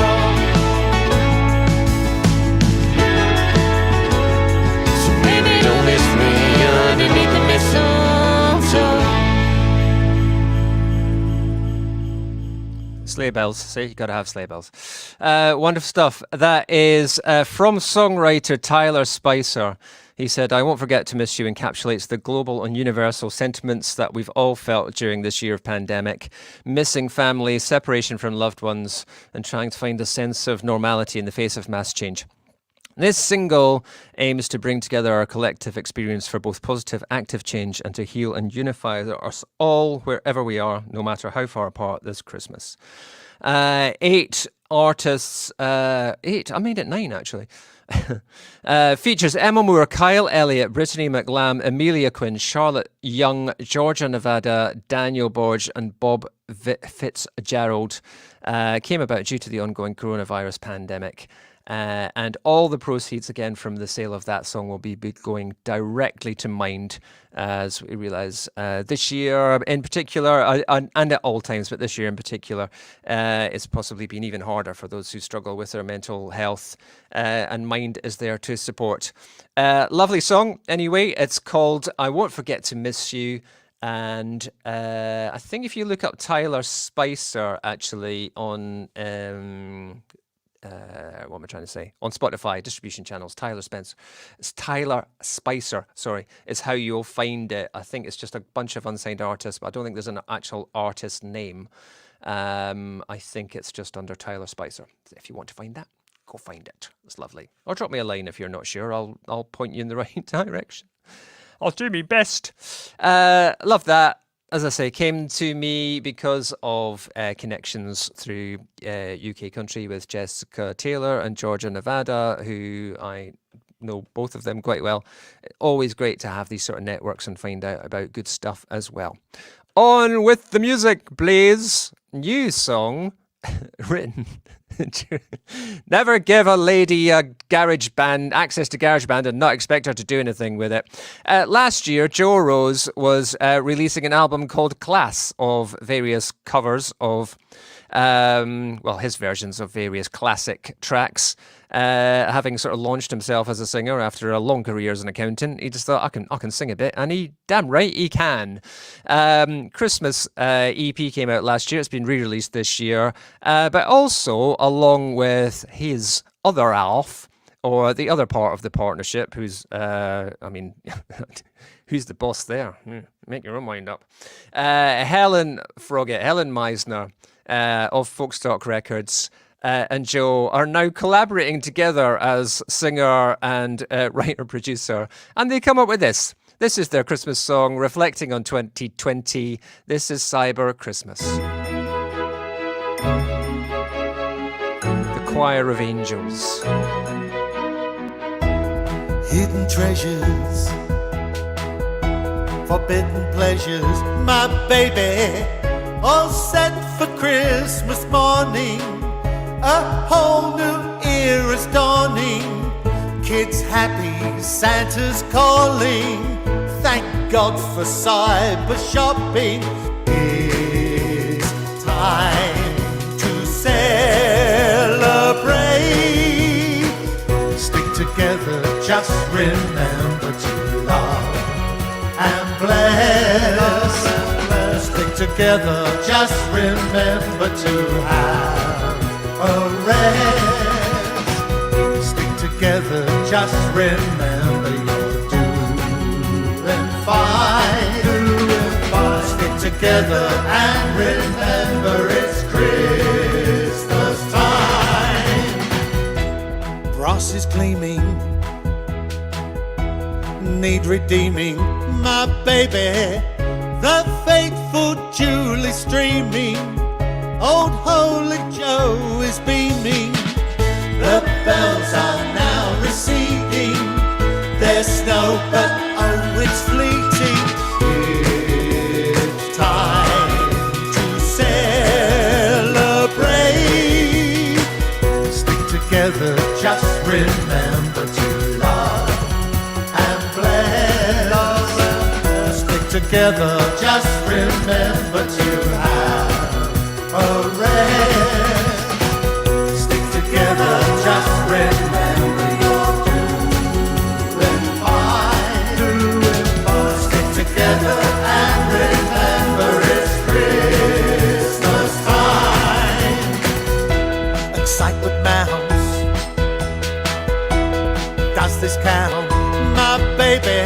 Speaker 10: Underneath the mistletoe.
Speaker 2: Sleigh bells. See, you gotta have sleigh bells. Wonderful stuff. That is from songwriter Tyler Spicer. He said, "I won't forget to miss you" encapsulates the global and universal sentiments that we've all felt during this year of pandemic. Missing family, separation from loved ones, and trying to find a sense of normality in the face of mass change. This single aims to bring together our collective experience for both positive, active change and to heal and unify us all wherever we are, no matter how far apart this Christmas. 8 artists, 8, I made it 9 actually. Features Emma Moore, Kyle Elliott, Brittany McLam, Amelia Quinn, Charlotte Young, Georgia Nevada, Daniel Borge and Bob Fitzgerald. Came about due to the ongoing coronavirus pandemic. And all the proceeds, again, from the sale of that song will be going directly to Mind, as we realise this year in particular, and at all times, but this year in particular, it's possibly been even harder for those who struggle with their mental health, and Mind is there to support. Lovely song, anyway. It's called I Won't Forget to Miss You. And I think if you look up Tyler Spicer, actually, on... what am I trying to say? On Spotify, distribution channels, Tyler Spicer, sorry, is how you'll find it. I think it's just a bunch of unsigned artists, but I don't think there's an actual artist name. I think it's just under Tyler Spicer. If you want to find that, go find it. It's lovely. Or drop me a line if you're not sure. I'll point you in the right direction. I'll do my best. Love that. As I say, came to me because of connections through UK Country with Jessica Taylor and Georgia Nevada, who I know both of them quite well. Always great to have these sort of networks and find out about good stuff as well. On with the music, please. New song written. Never give a lady a access to GarageBand and not expect her to do anything with it. Last year, Joe Rose was releasing an album called Class of various covers of, his versions of various classic tracks. Having sort of launched himself as a singer after a long career as an accountant, he just thought, I can sing a bit, and damn right he can. Christmas EP came out last year. It's been re-released this year, but also along with his other half, or the other part of the partnership, who's, who's the boss there? Make your own mind up. Helen Meisner of Folkstock Records. And Joe are now collaborating together as singer and writer-producer. And they come up with this. This is their Christmas song, reflecting on 2020. This is Cyber Christmas. The Choir of Angels.
Speaker 3: Hidden treasures, forbidden pleasures, my baby, all set for Christmas morning. A whole new era's dawning. Kids happy, Santa's calling. Thank God for cyber shopping. It's time to celebrate. Stick together, just remember to love and bless. Stick together, just remember to have a rest. Stick together, just remember you're doing fine. need redeeming. My baby, the faithful Julie's streaming. Old Holy Joe is beaming. The bells are now receding. There's snow, but oh, it's fleeting. It's time to celebrate. Stick together, just remember to love and bless. Stick together, just remember to have a rest. Stick together, just remember you're doing fine. Stick together and remember it's Christmas time. Excitement mounts. Does this count? My baby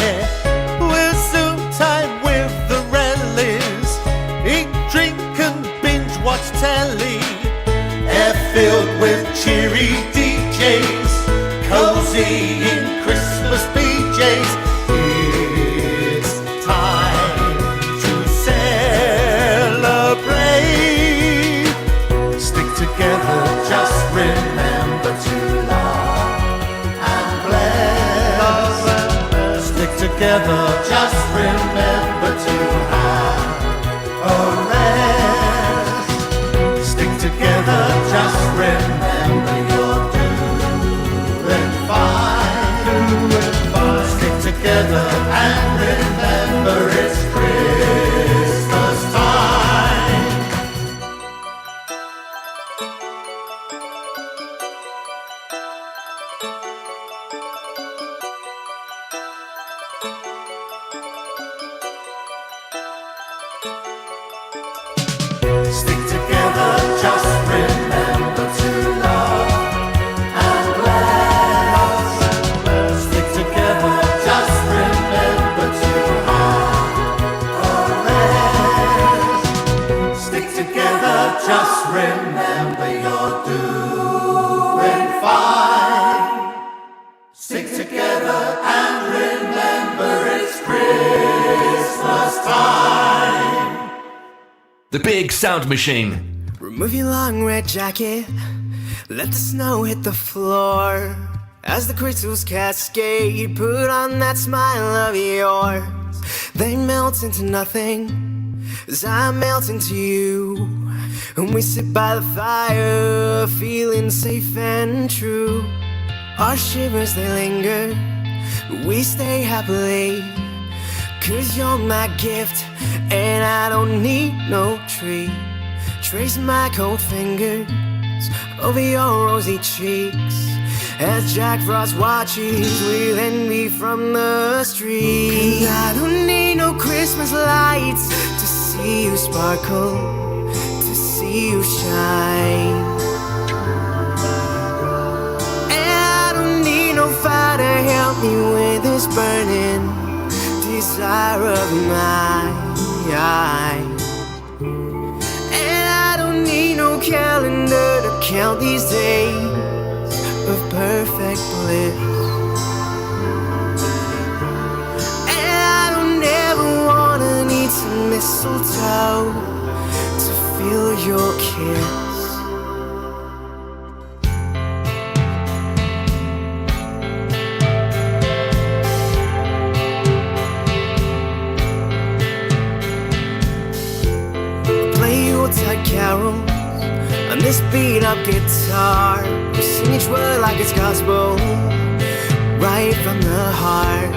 Speaker 3: will soon time with the rallies. Eat, drink and binge watch telly. Air filled with cheery DJs, cozy in Christmas PJs. It's time to celebrate. Stick together, just remember to love and bless. Stick together, just remember to have a rest. Stick together, just remember you're doing fine. Stick together and remember it's Christmas time. Stick together, just remember to love and bless. Stick together, just remember to have a rest. Stick together, just remember you're doing fine. Stick together and remember it's Christmas time.
Speaker 5: The Big Sound Machine.
Speaker 9: Remove your long red jacket, let the snow hit the floor. As the crystals cascade, put on that smile of yours. They melt into nothing, as I melt into you. And we sit by the fire, feeling safe and true. Our shivers, they linger, but we stay happily. 'Cause you're my gift, and I don't need no tree. Trace my cold fingers over your rosy cheeks, as Jack Frost watches with envy from the street. 'Cause I don't need no Christmas lights to see you sparkle, to see you shine. And I don't need no fire to help me with this burning desire of mine. And I don't need no calendar to count these days of perfect bliss. And I don't ever wanna need some mistletoe to feel your kiss. Carols on this beat up guitar, we sing each word like it's gospel, right from the heart.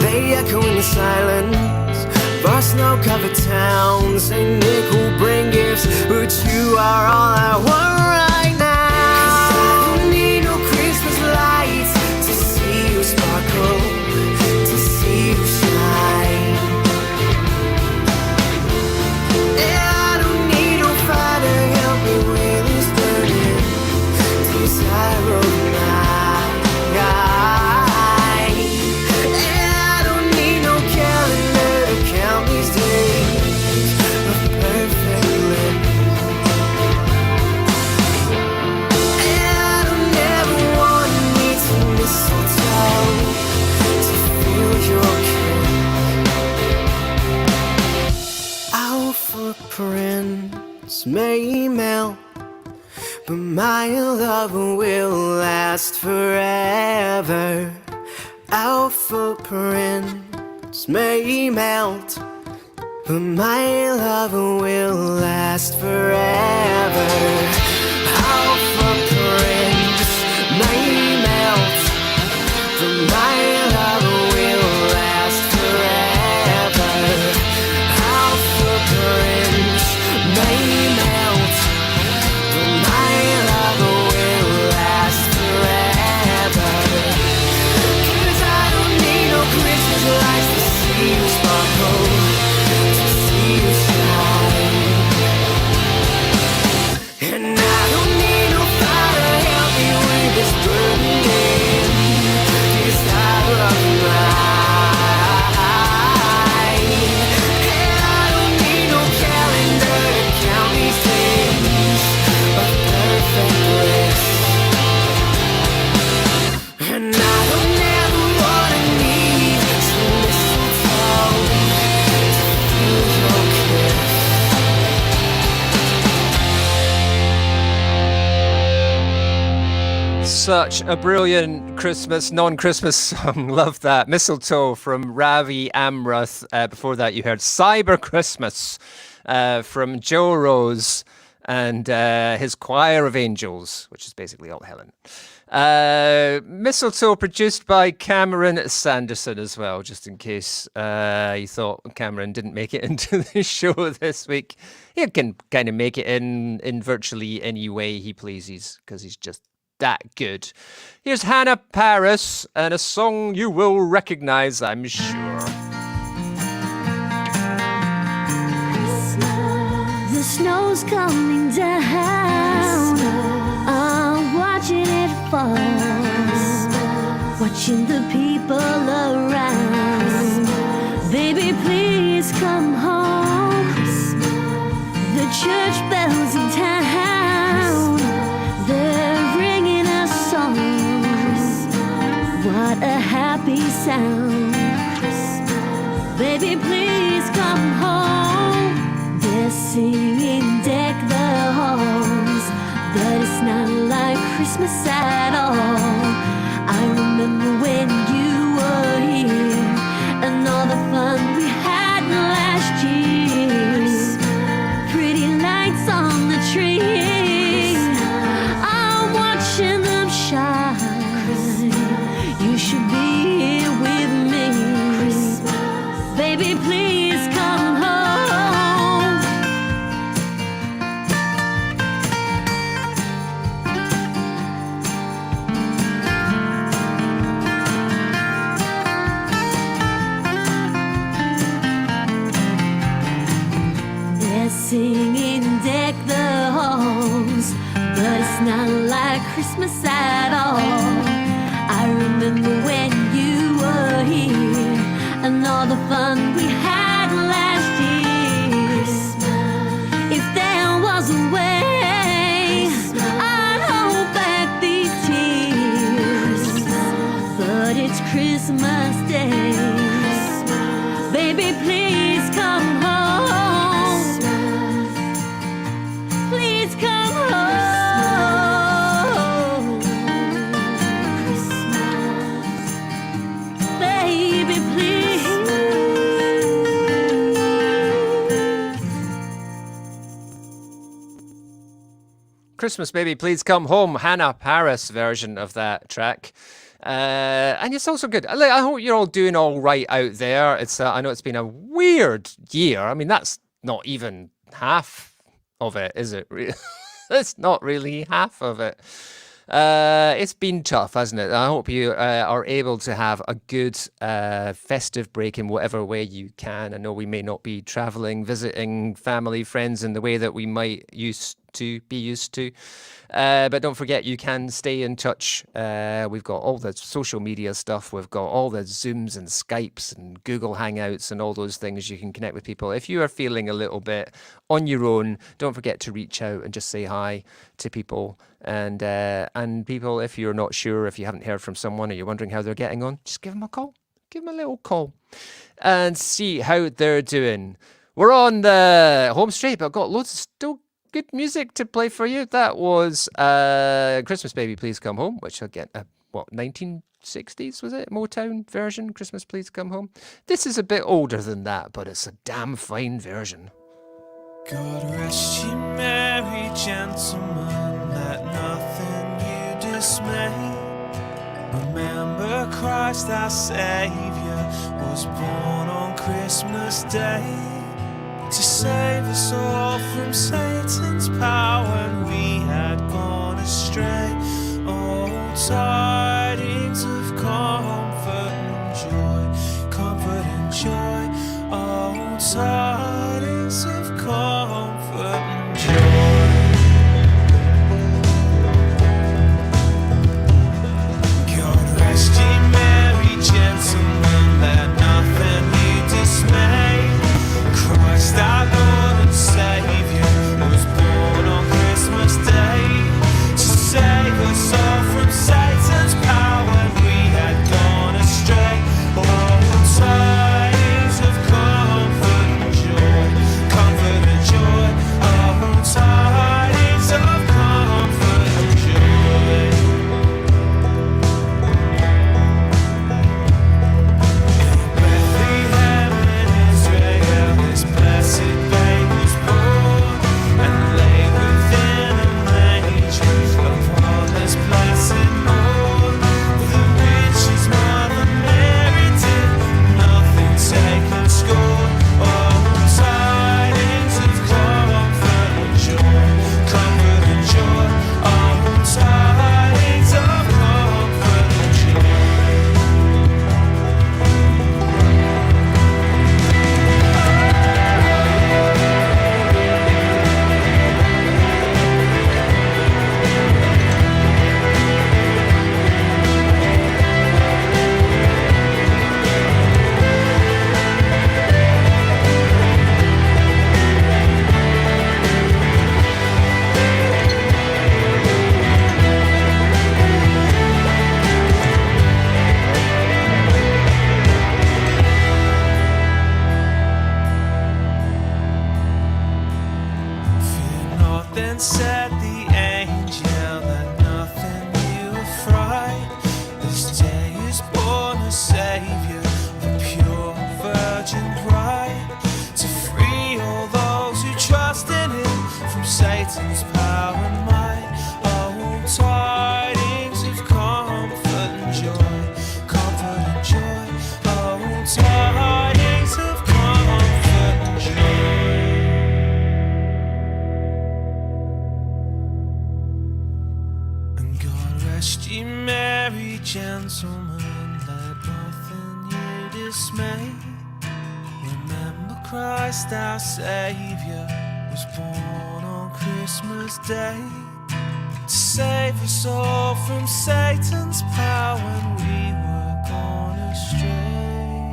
Speaker 9: They echo in the silence of our snow-covered towns. Saint Nick will bring gifts, but you are all I want right now. 'Cause I don't need no Christmas lights to see you sparkle, to see you shine.
Speaker 1: may melt, but my love will last forever. Our footprints may melt, but my love will last forever. Our footprints may melt, but my love will last forever. Our footprints may melt, but my love will last forever. 'Cause I don't need no Christmas lights to see you sparkle, to see you shine. And I don't need no fire to help me with this burden, 'cause I love mine. And I don't need no calendar to count these days of perfect bliss. And I don't ever wanna need some mistletoe to feel your kiss.
Speaker 2: Such a brilliant Christmas, non-Christmas song. Love that. Mistletoe from Ravi Amrath. Before that, you heard Cyber Christmas from Joe Rose and his Choir of Angels, which is basically all Helen. Mistletoe produced by Cameron Sanderson as well, just in case you thought Cameron didn't make it into the show this week. He can kind of make it in virtually any way he pleases, because he's just that good. Here's Hannah Paris and a song you will recognize, I'm sure.
Speaker 7: The snow's coming down. I'm watching it fall. Watching the people around. Baby, please come home. The church bells in town, they're ringing a song. What a happy sound. Baby, please come home. They're singing Deck the Halls, but it's not like Christmas at all. I remember when you were here and all the fun we had last year. Pretty lights on the tree, I'm watching them shine. You should be here with me. Baby, please come home. They're singing Deck the Halls, but it's not like Christmas at all. I remember when you were here and all the fun we had last year. If there was a way, I'd hold back these tears, but it's Christmas Day. Baby, please come home. Please come home. Baby, please.
Speaker 2: Christmas Baby, Please Come Home, Hannah Paris version of that track. And it's also good. I hope you're all doing all right out there. I know it's been a weird year. I mean, that's not even half of it, is it? It's not really half of it. It's been tough, hasn't it? I hope you are able to have a good festive break in whatever way you can. I know we may not be traveling, visiting family, friends in the way that we might used to. But don't forget, you can stay in touch. We've got all the social media stuff. We've got all the Zooms and Skypes and Google Hangouts and all those things. You can connect with people. If you are feeling a little bit on your own, don't forget to reach out and just say hi to people. And people, if you're not sure, if you haven't heard from someone or you're wondering how they're getting on, just give them a call. Give them a little call and see how they're doing. We're on the home straight, but I've got loads of still good music to play for you. That was Christmas Baby, Please Come Home, which I'll get, 1960s, was it? Motown version, Christmas Please Come Home. This is a bit older than that, but it's a damn fine version.
Speaker 9: God rest ye merry gentlemen, let nothing you dismay. Remember Christ our Saviour was born on Christmas Day to save us all from Satan's power when we had gone astray. Oh, tidings of comfort and joy, comfort and joy. Oh, tidings of comfort and joy. God rest ye merry gentlemen, let nothing you dismay. Christ our Lord and Saviour was born on Christmas Day to save us all from Satan's power when we had gone astray. Oh, tidings of comfort and joy, comfort and joy. Oh, tidings of comfort and joy. Bethlehem in Israel, this blessed babe was born and lay within a manger upon this blessed morn. The witch's mother Mary did nothing take and scorn. Oh, tidings of comfort and joy, comfort and joy. Oh, tidings of comfort and joy. Fear not, then said the angel, let nothing you affright. This day is born a Saviour, the pure Virgin bride, to free all those who trust in Him from Satan's power and might. Oh, tidings of comfort and joy, comfort and joy. Oh, tidings of comfort and joy. And God rest ye merry gentlemen, let nothing you dismay. Remember Christ our Saviour was born on Christmas Day to save us all from Satan's power when we were gone astray.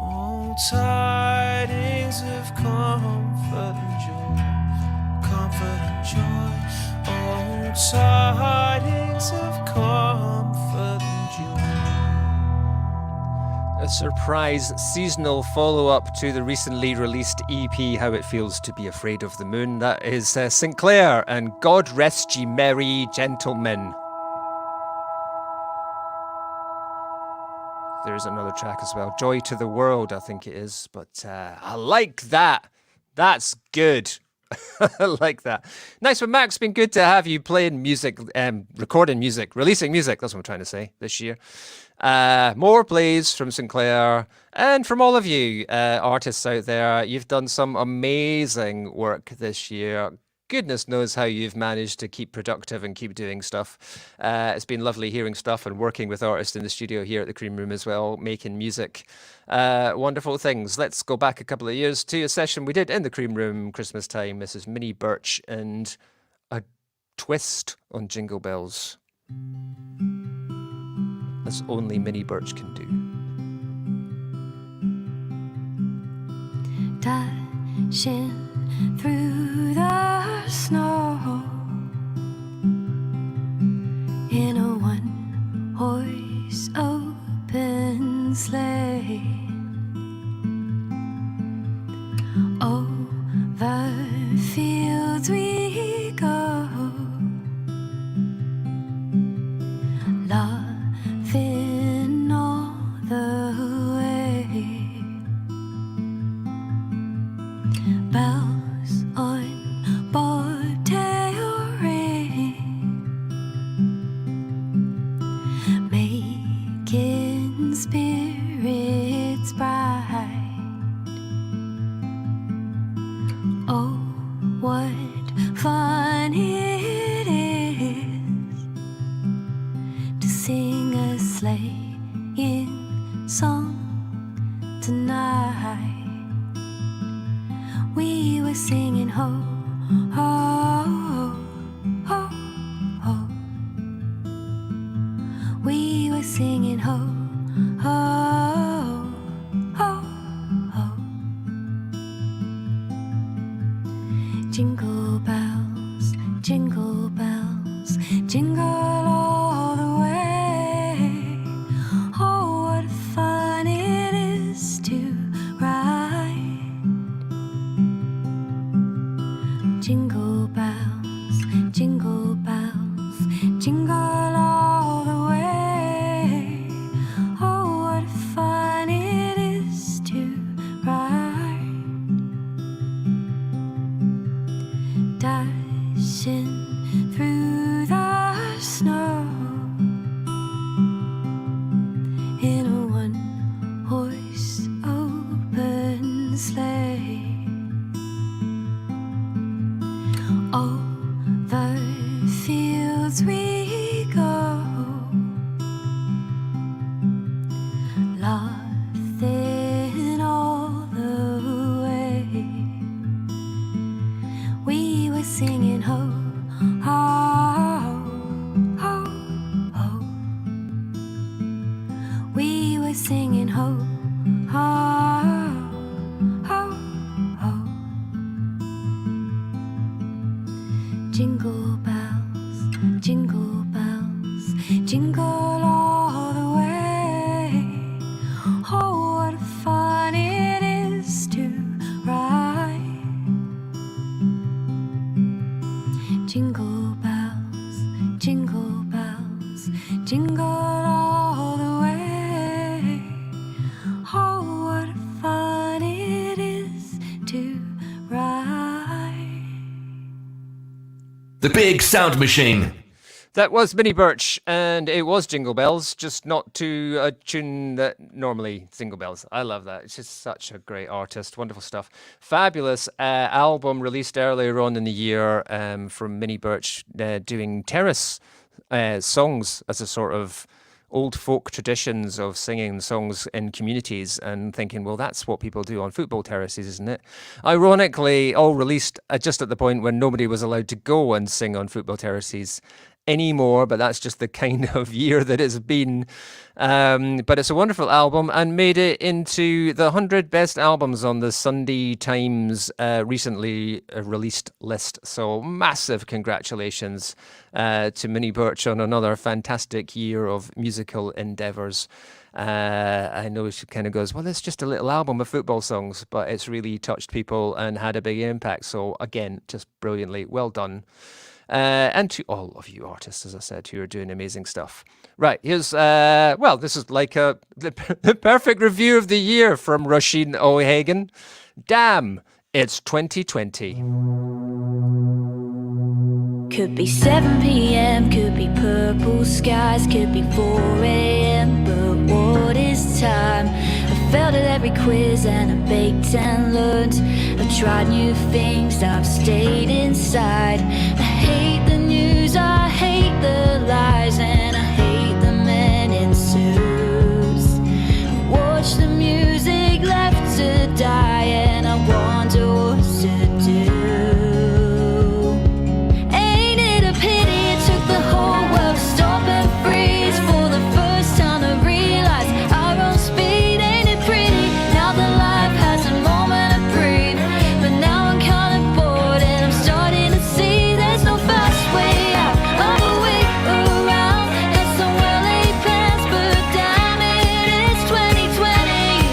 Speaker 9: Oh, tidings of comfort and joy, comfort and joy. Oh, tidings of comfort and joy.
Speaker 2: A surprise seasonal follow-up to the recently released EP, How It Feels to Be Afraid of the Moon. That is Sinclair and God Rest Ye Merry Gentlemen. There's another track as well, Joy to the World, I think it is. But I like that. That's good. I like that. Nice one, Max. Been good to have you playing music, recording music, releasing music. That's what I'm trying to say this year. More plays from Sinclair and from all of you artists out there. You've done some amazing work this year. Goodness knows how you've managed to keep productive and keep doing stuff. It's been lovely hearing stuff and working with artists in the studio here at the Cream Room as well, making music. Wonderful things. Let's go back a couple of years to a session we did in the Cream Room Christmas time. This is Minnie Birch and a twist on Jingle Bells. That's only Minnie Birch can do.
Speaker 7: Dashing through the snow in a one-horse open sleigh over it's bright. Oh, what fun it is to sing a sleighing song tonight. We were singing ho, ho, ho, ho. We were singing ho, ho, ho, ho. Jingle bells, jingle bells, jingle all the way. Oh, what fun it is to ride. Jingle bells, jingle bells, jingle all the way. Oh, what fun it is to ride. Dashing through the snow in a one-horse open sleigh. Over fields we go, laughing all the way. We were singing ho, ho, ho, ho. We were singing ho, ho, ho, ho. Jingle bells, jingle bells, jingle all the way. Oh, what fun it is to ride. Jingle bells, jingle bells, jingle all the way. Oh, what fun it is to ride.
Speaker 5: The Big Sound Machine.
Speaker 2: That was Minnie Birch, and it was Jingle Bells, just not to a tune that normally Jingle Bells. I love that. It's just such a great artist. Wonderful stuff. Fabulous album released earlier on in the year from Minnie Birch, doing terrace songs as a sort of old folk traditions of singing songs in communities and thinking, well, that's what people do on football terraces, isn't it? Ironically, all released just at the point when nobody was allowed to go and sing on football terraces anymore, but that's just the kind of year that it's been. But it's a wonderful album and made it into the 100 best albums on the Sunday Times recently released list. So massive congratulations to Minnie Birch on another fantastic year of musical endeavours. I know she kind of goes, well, it's just a little album of football songs, but it's really touched people and had a big impact. So again, just brilliantly well done. And to all of you artists, as I said, who are doing amazing stuff. Right, here's, well, this is like the perfect review of the year from Roisin O'Hagan. Damn, it's 2020.
Speaker 12: Could be 7 p.m., could be purple skies, could be 4 a.m., but what is time? I failed at every quiz and I baked and learned. I've tried new things, I've stayed inside. I hate the news, I hate the lies, and I hate the men in suits. Watch the music left to die, and I wonder what to do. Ain't it a pity it took the whole world to stop and freeze for the first time to realize our own speed? Ain't it pretty now that life has a moment to breathe? But now I'm kind of bored and I'm starting to see there's no fast way out of a way around. And some well-laid plans, but damn it, it's 2020.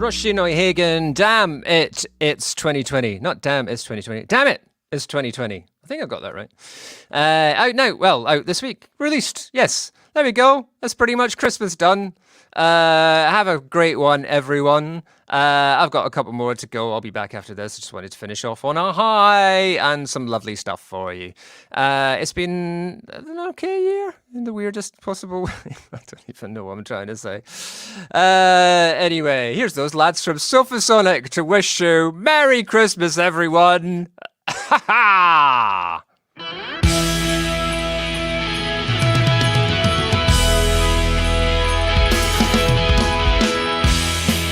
Speaker 2: Rushin O'Hagan, damn it, it's 2020. Not damn, it's 2020. Damn it, it's 2020. I think I got that right. Out now, well, out this week. Released, yes. There we go. That's pretty much Christmas done. Have a great one, everyone. I've got a couple more to go. I'll be back after this. I just wanted to finish off on a high and some lovely stuff for you. It's been an okay year in the weirdest possible way. I don't even know what I'm trying to say. Anyway, here's those lads from Sophasonic to wish you Merry Christmas, everyone. Ha ha!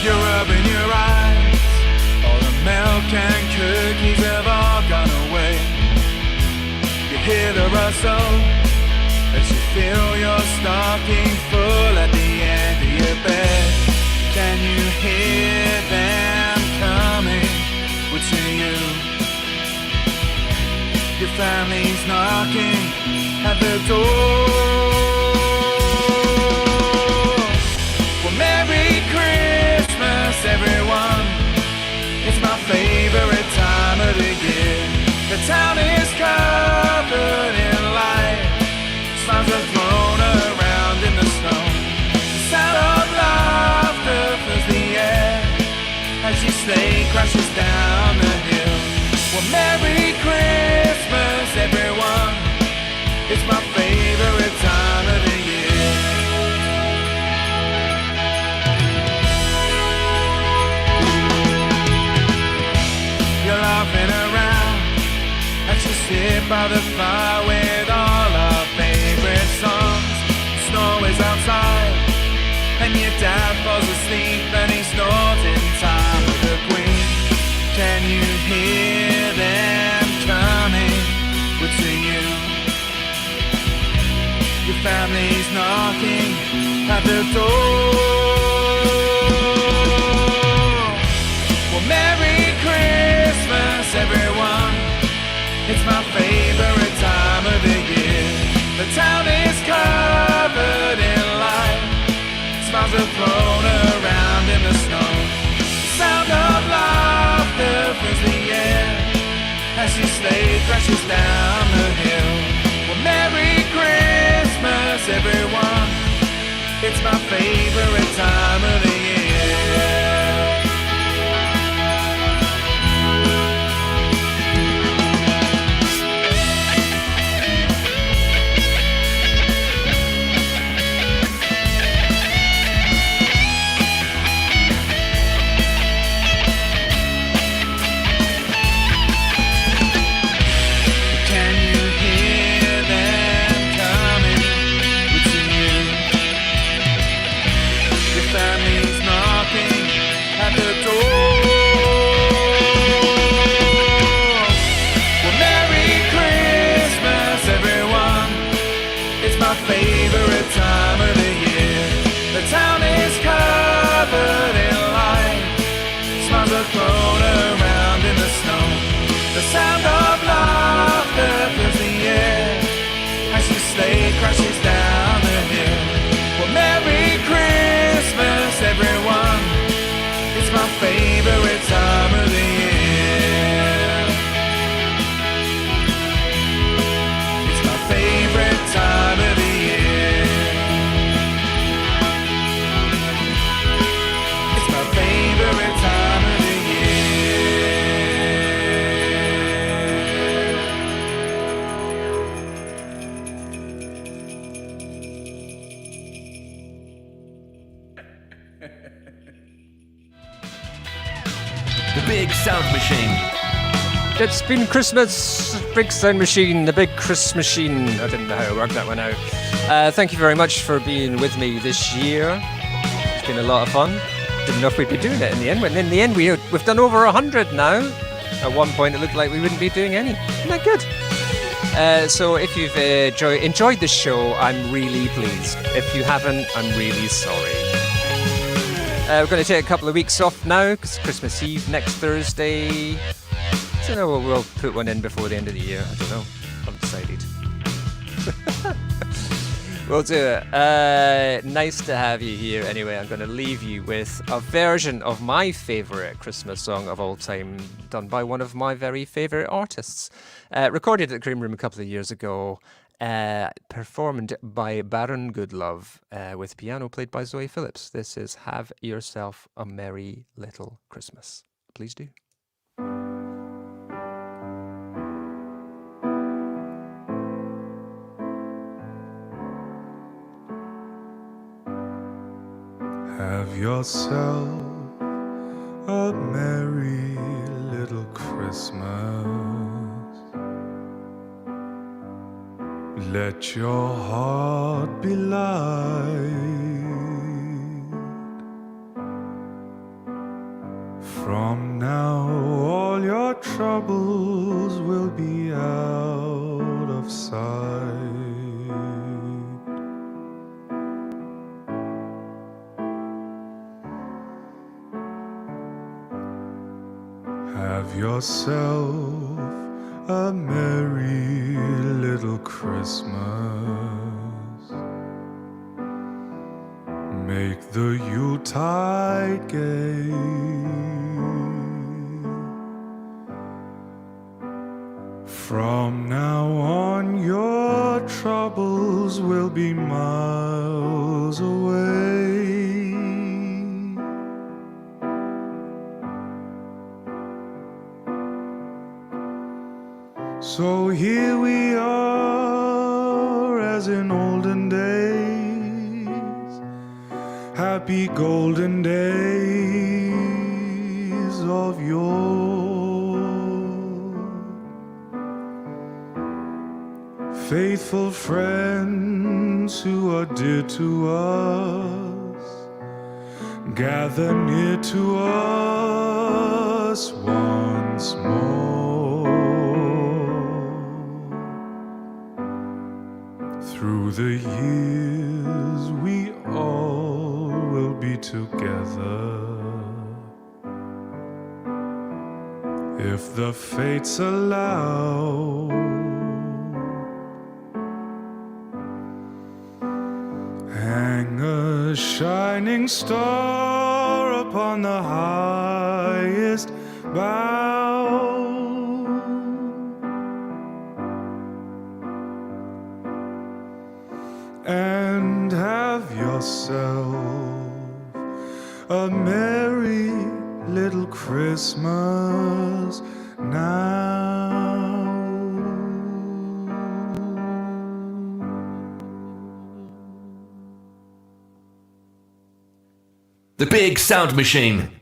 Speaker 13: You're rubbing your eyes. All the milk and cookies have all gone away. You hear the rustle as you feel your stocking full at the end of your bed. Can you hear them coming? What's in you? Your family's knocking at the door. Well, Merry Christmas, everyone. It's my favorite time of the year. The town is covered in light. Smiles are thrown around in the snow. The sound of laughter fills the air as your sleigh crashes down the hill. Well, Merry Christmas, everyone. It's my favorite time of the year. You're laughing around as you sit by the fire with all our favorite songs. The snow is outside and your dad falls asleep and he snores in time with the queen. Can you hear them coming? What's in you? Your family's knocking at the door. Well, Merry Christmas, everyone. It's my favorite time of the year. The town is covered in light. Smiles are thrown around in the snow. The sound of laughter fills the air as your sleigh crashes down the hill. Well, Merry Christmas, everyone. It's my favorite time of the year. Favorite time of the year. The town is covered in light. Smiles are thrown around in the snow. The sound of laughter fills the air as your sleigh crashes down the hill. Well, Merry Christmas, everyone. It's my favorite time of the year. It's my favorite time of the year.
Speaker 5: The Big Sound Machine.
Speaker 2: It's been Christmas, Big Sound Machine, the Big Christmas Machine. I didn't know how to work that one out. Thank you very much for being with me this year. It's been a lot of fun. Didn't know if we'd be doing it in the end, but in the end we've done over 100 now. At one point it looked like we wouldn't be doing any. Isn't that good? So if you've enjoyed the show, I'm really pleased. If you haven't, I'm really sorry. We're going to take a couple of weeks off now because Christmas Eve next Thursday. I don't know, we'll put one in before the end of the year. I don't know. I haven't decided. We'll do it. Nice to have you here. Anyway, I'm going to leave you with a version of my favourite Christmas song of all time, done by one of my very favourite artists. Recorded at the Cream Room a couple of years ago, performed by Baron Goodlove, with piano played by Zoe Phillips. This is Have Yourself a Merry Little Christmas. Please do.
Speaker 3: Have yourself a merry little Christmas. Let your heart be light. From now all your troubles will be out of sight. Have yourself a merry little Christmas. Make the Yuletide gay. From now on your troubles will be miles away. So here we are as in olden days, happy golden days of yore. Faithful friends who are dear to us, gather near to us once more. Through the years we all will be together, if the fates allow. Hang a shining star upon the highest bough, and have yourself a merry little Christmas now.
Speaker 5: The Big Sound Machine.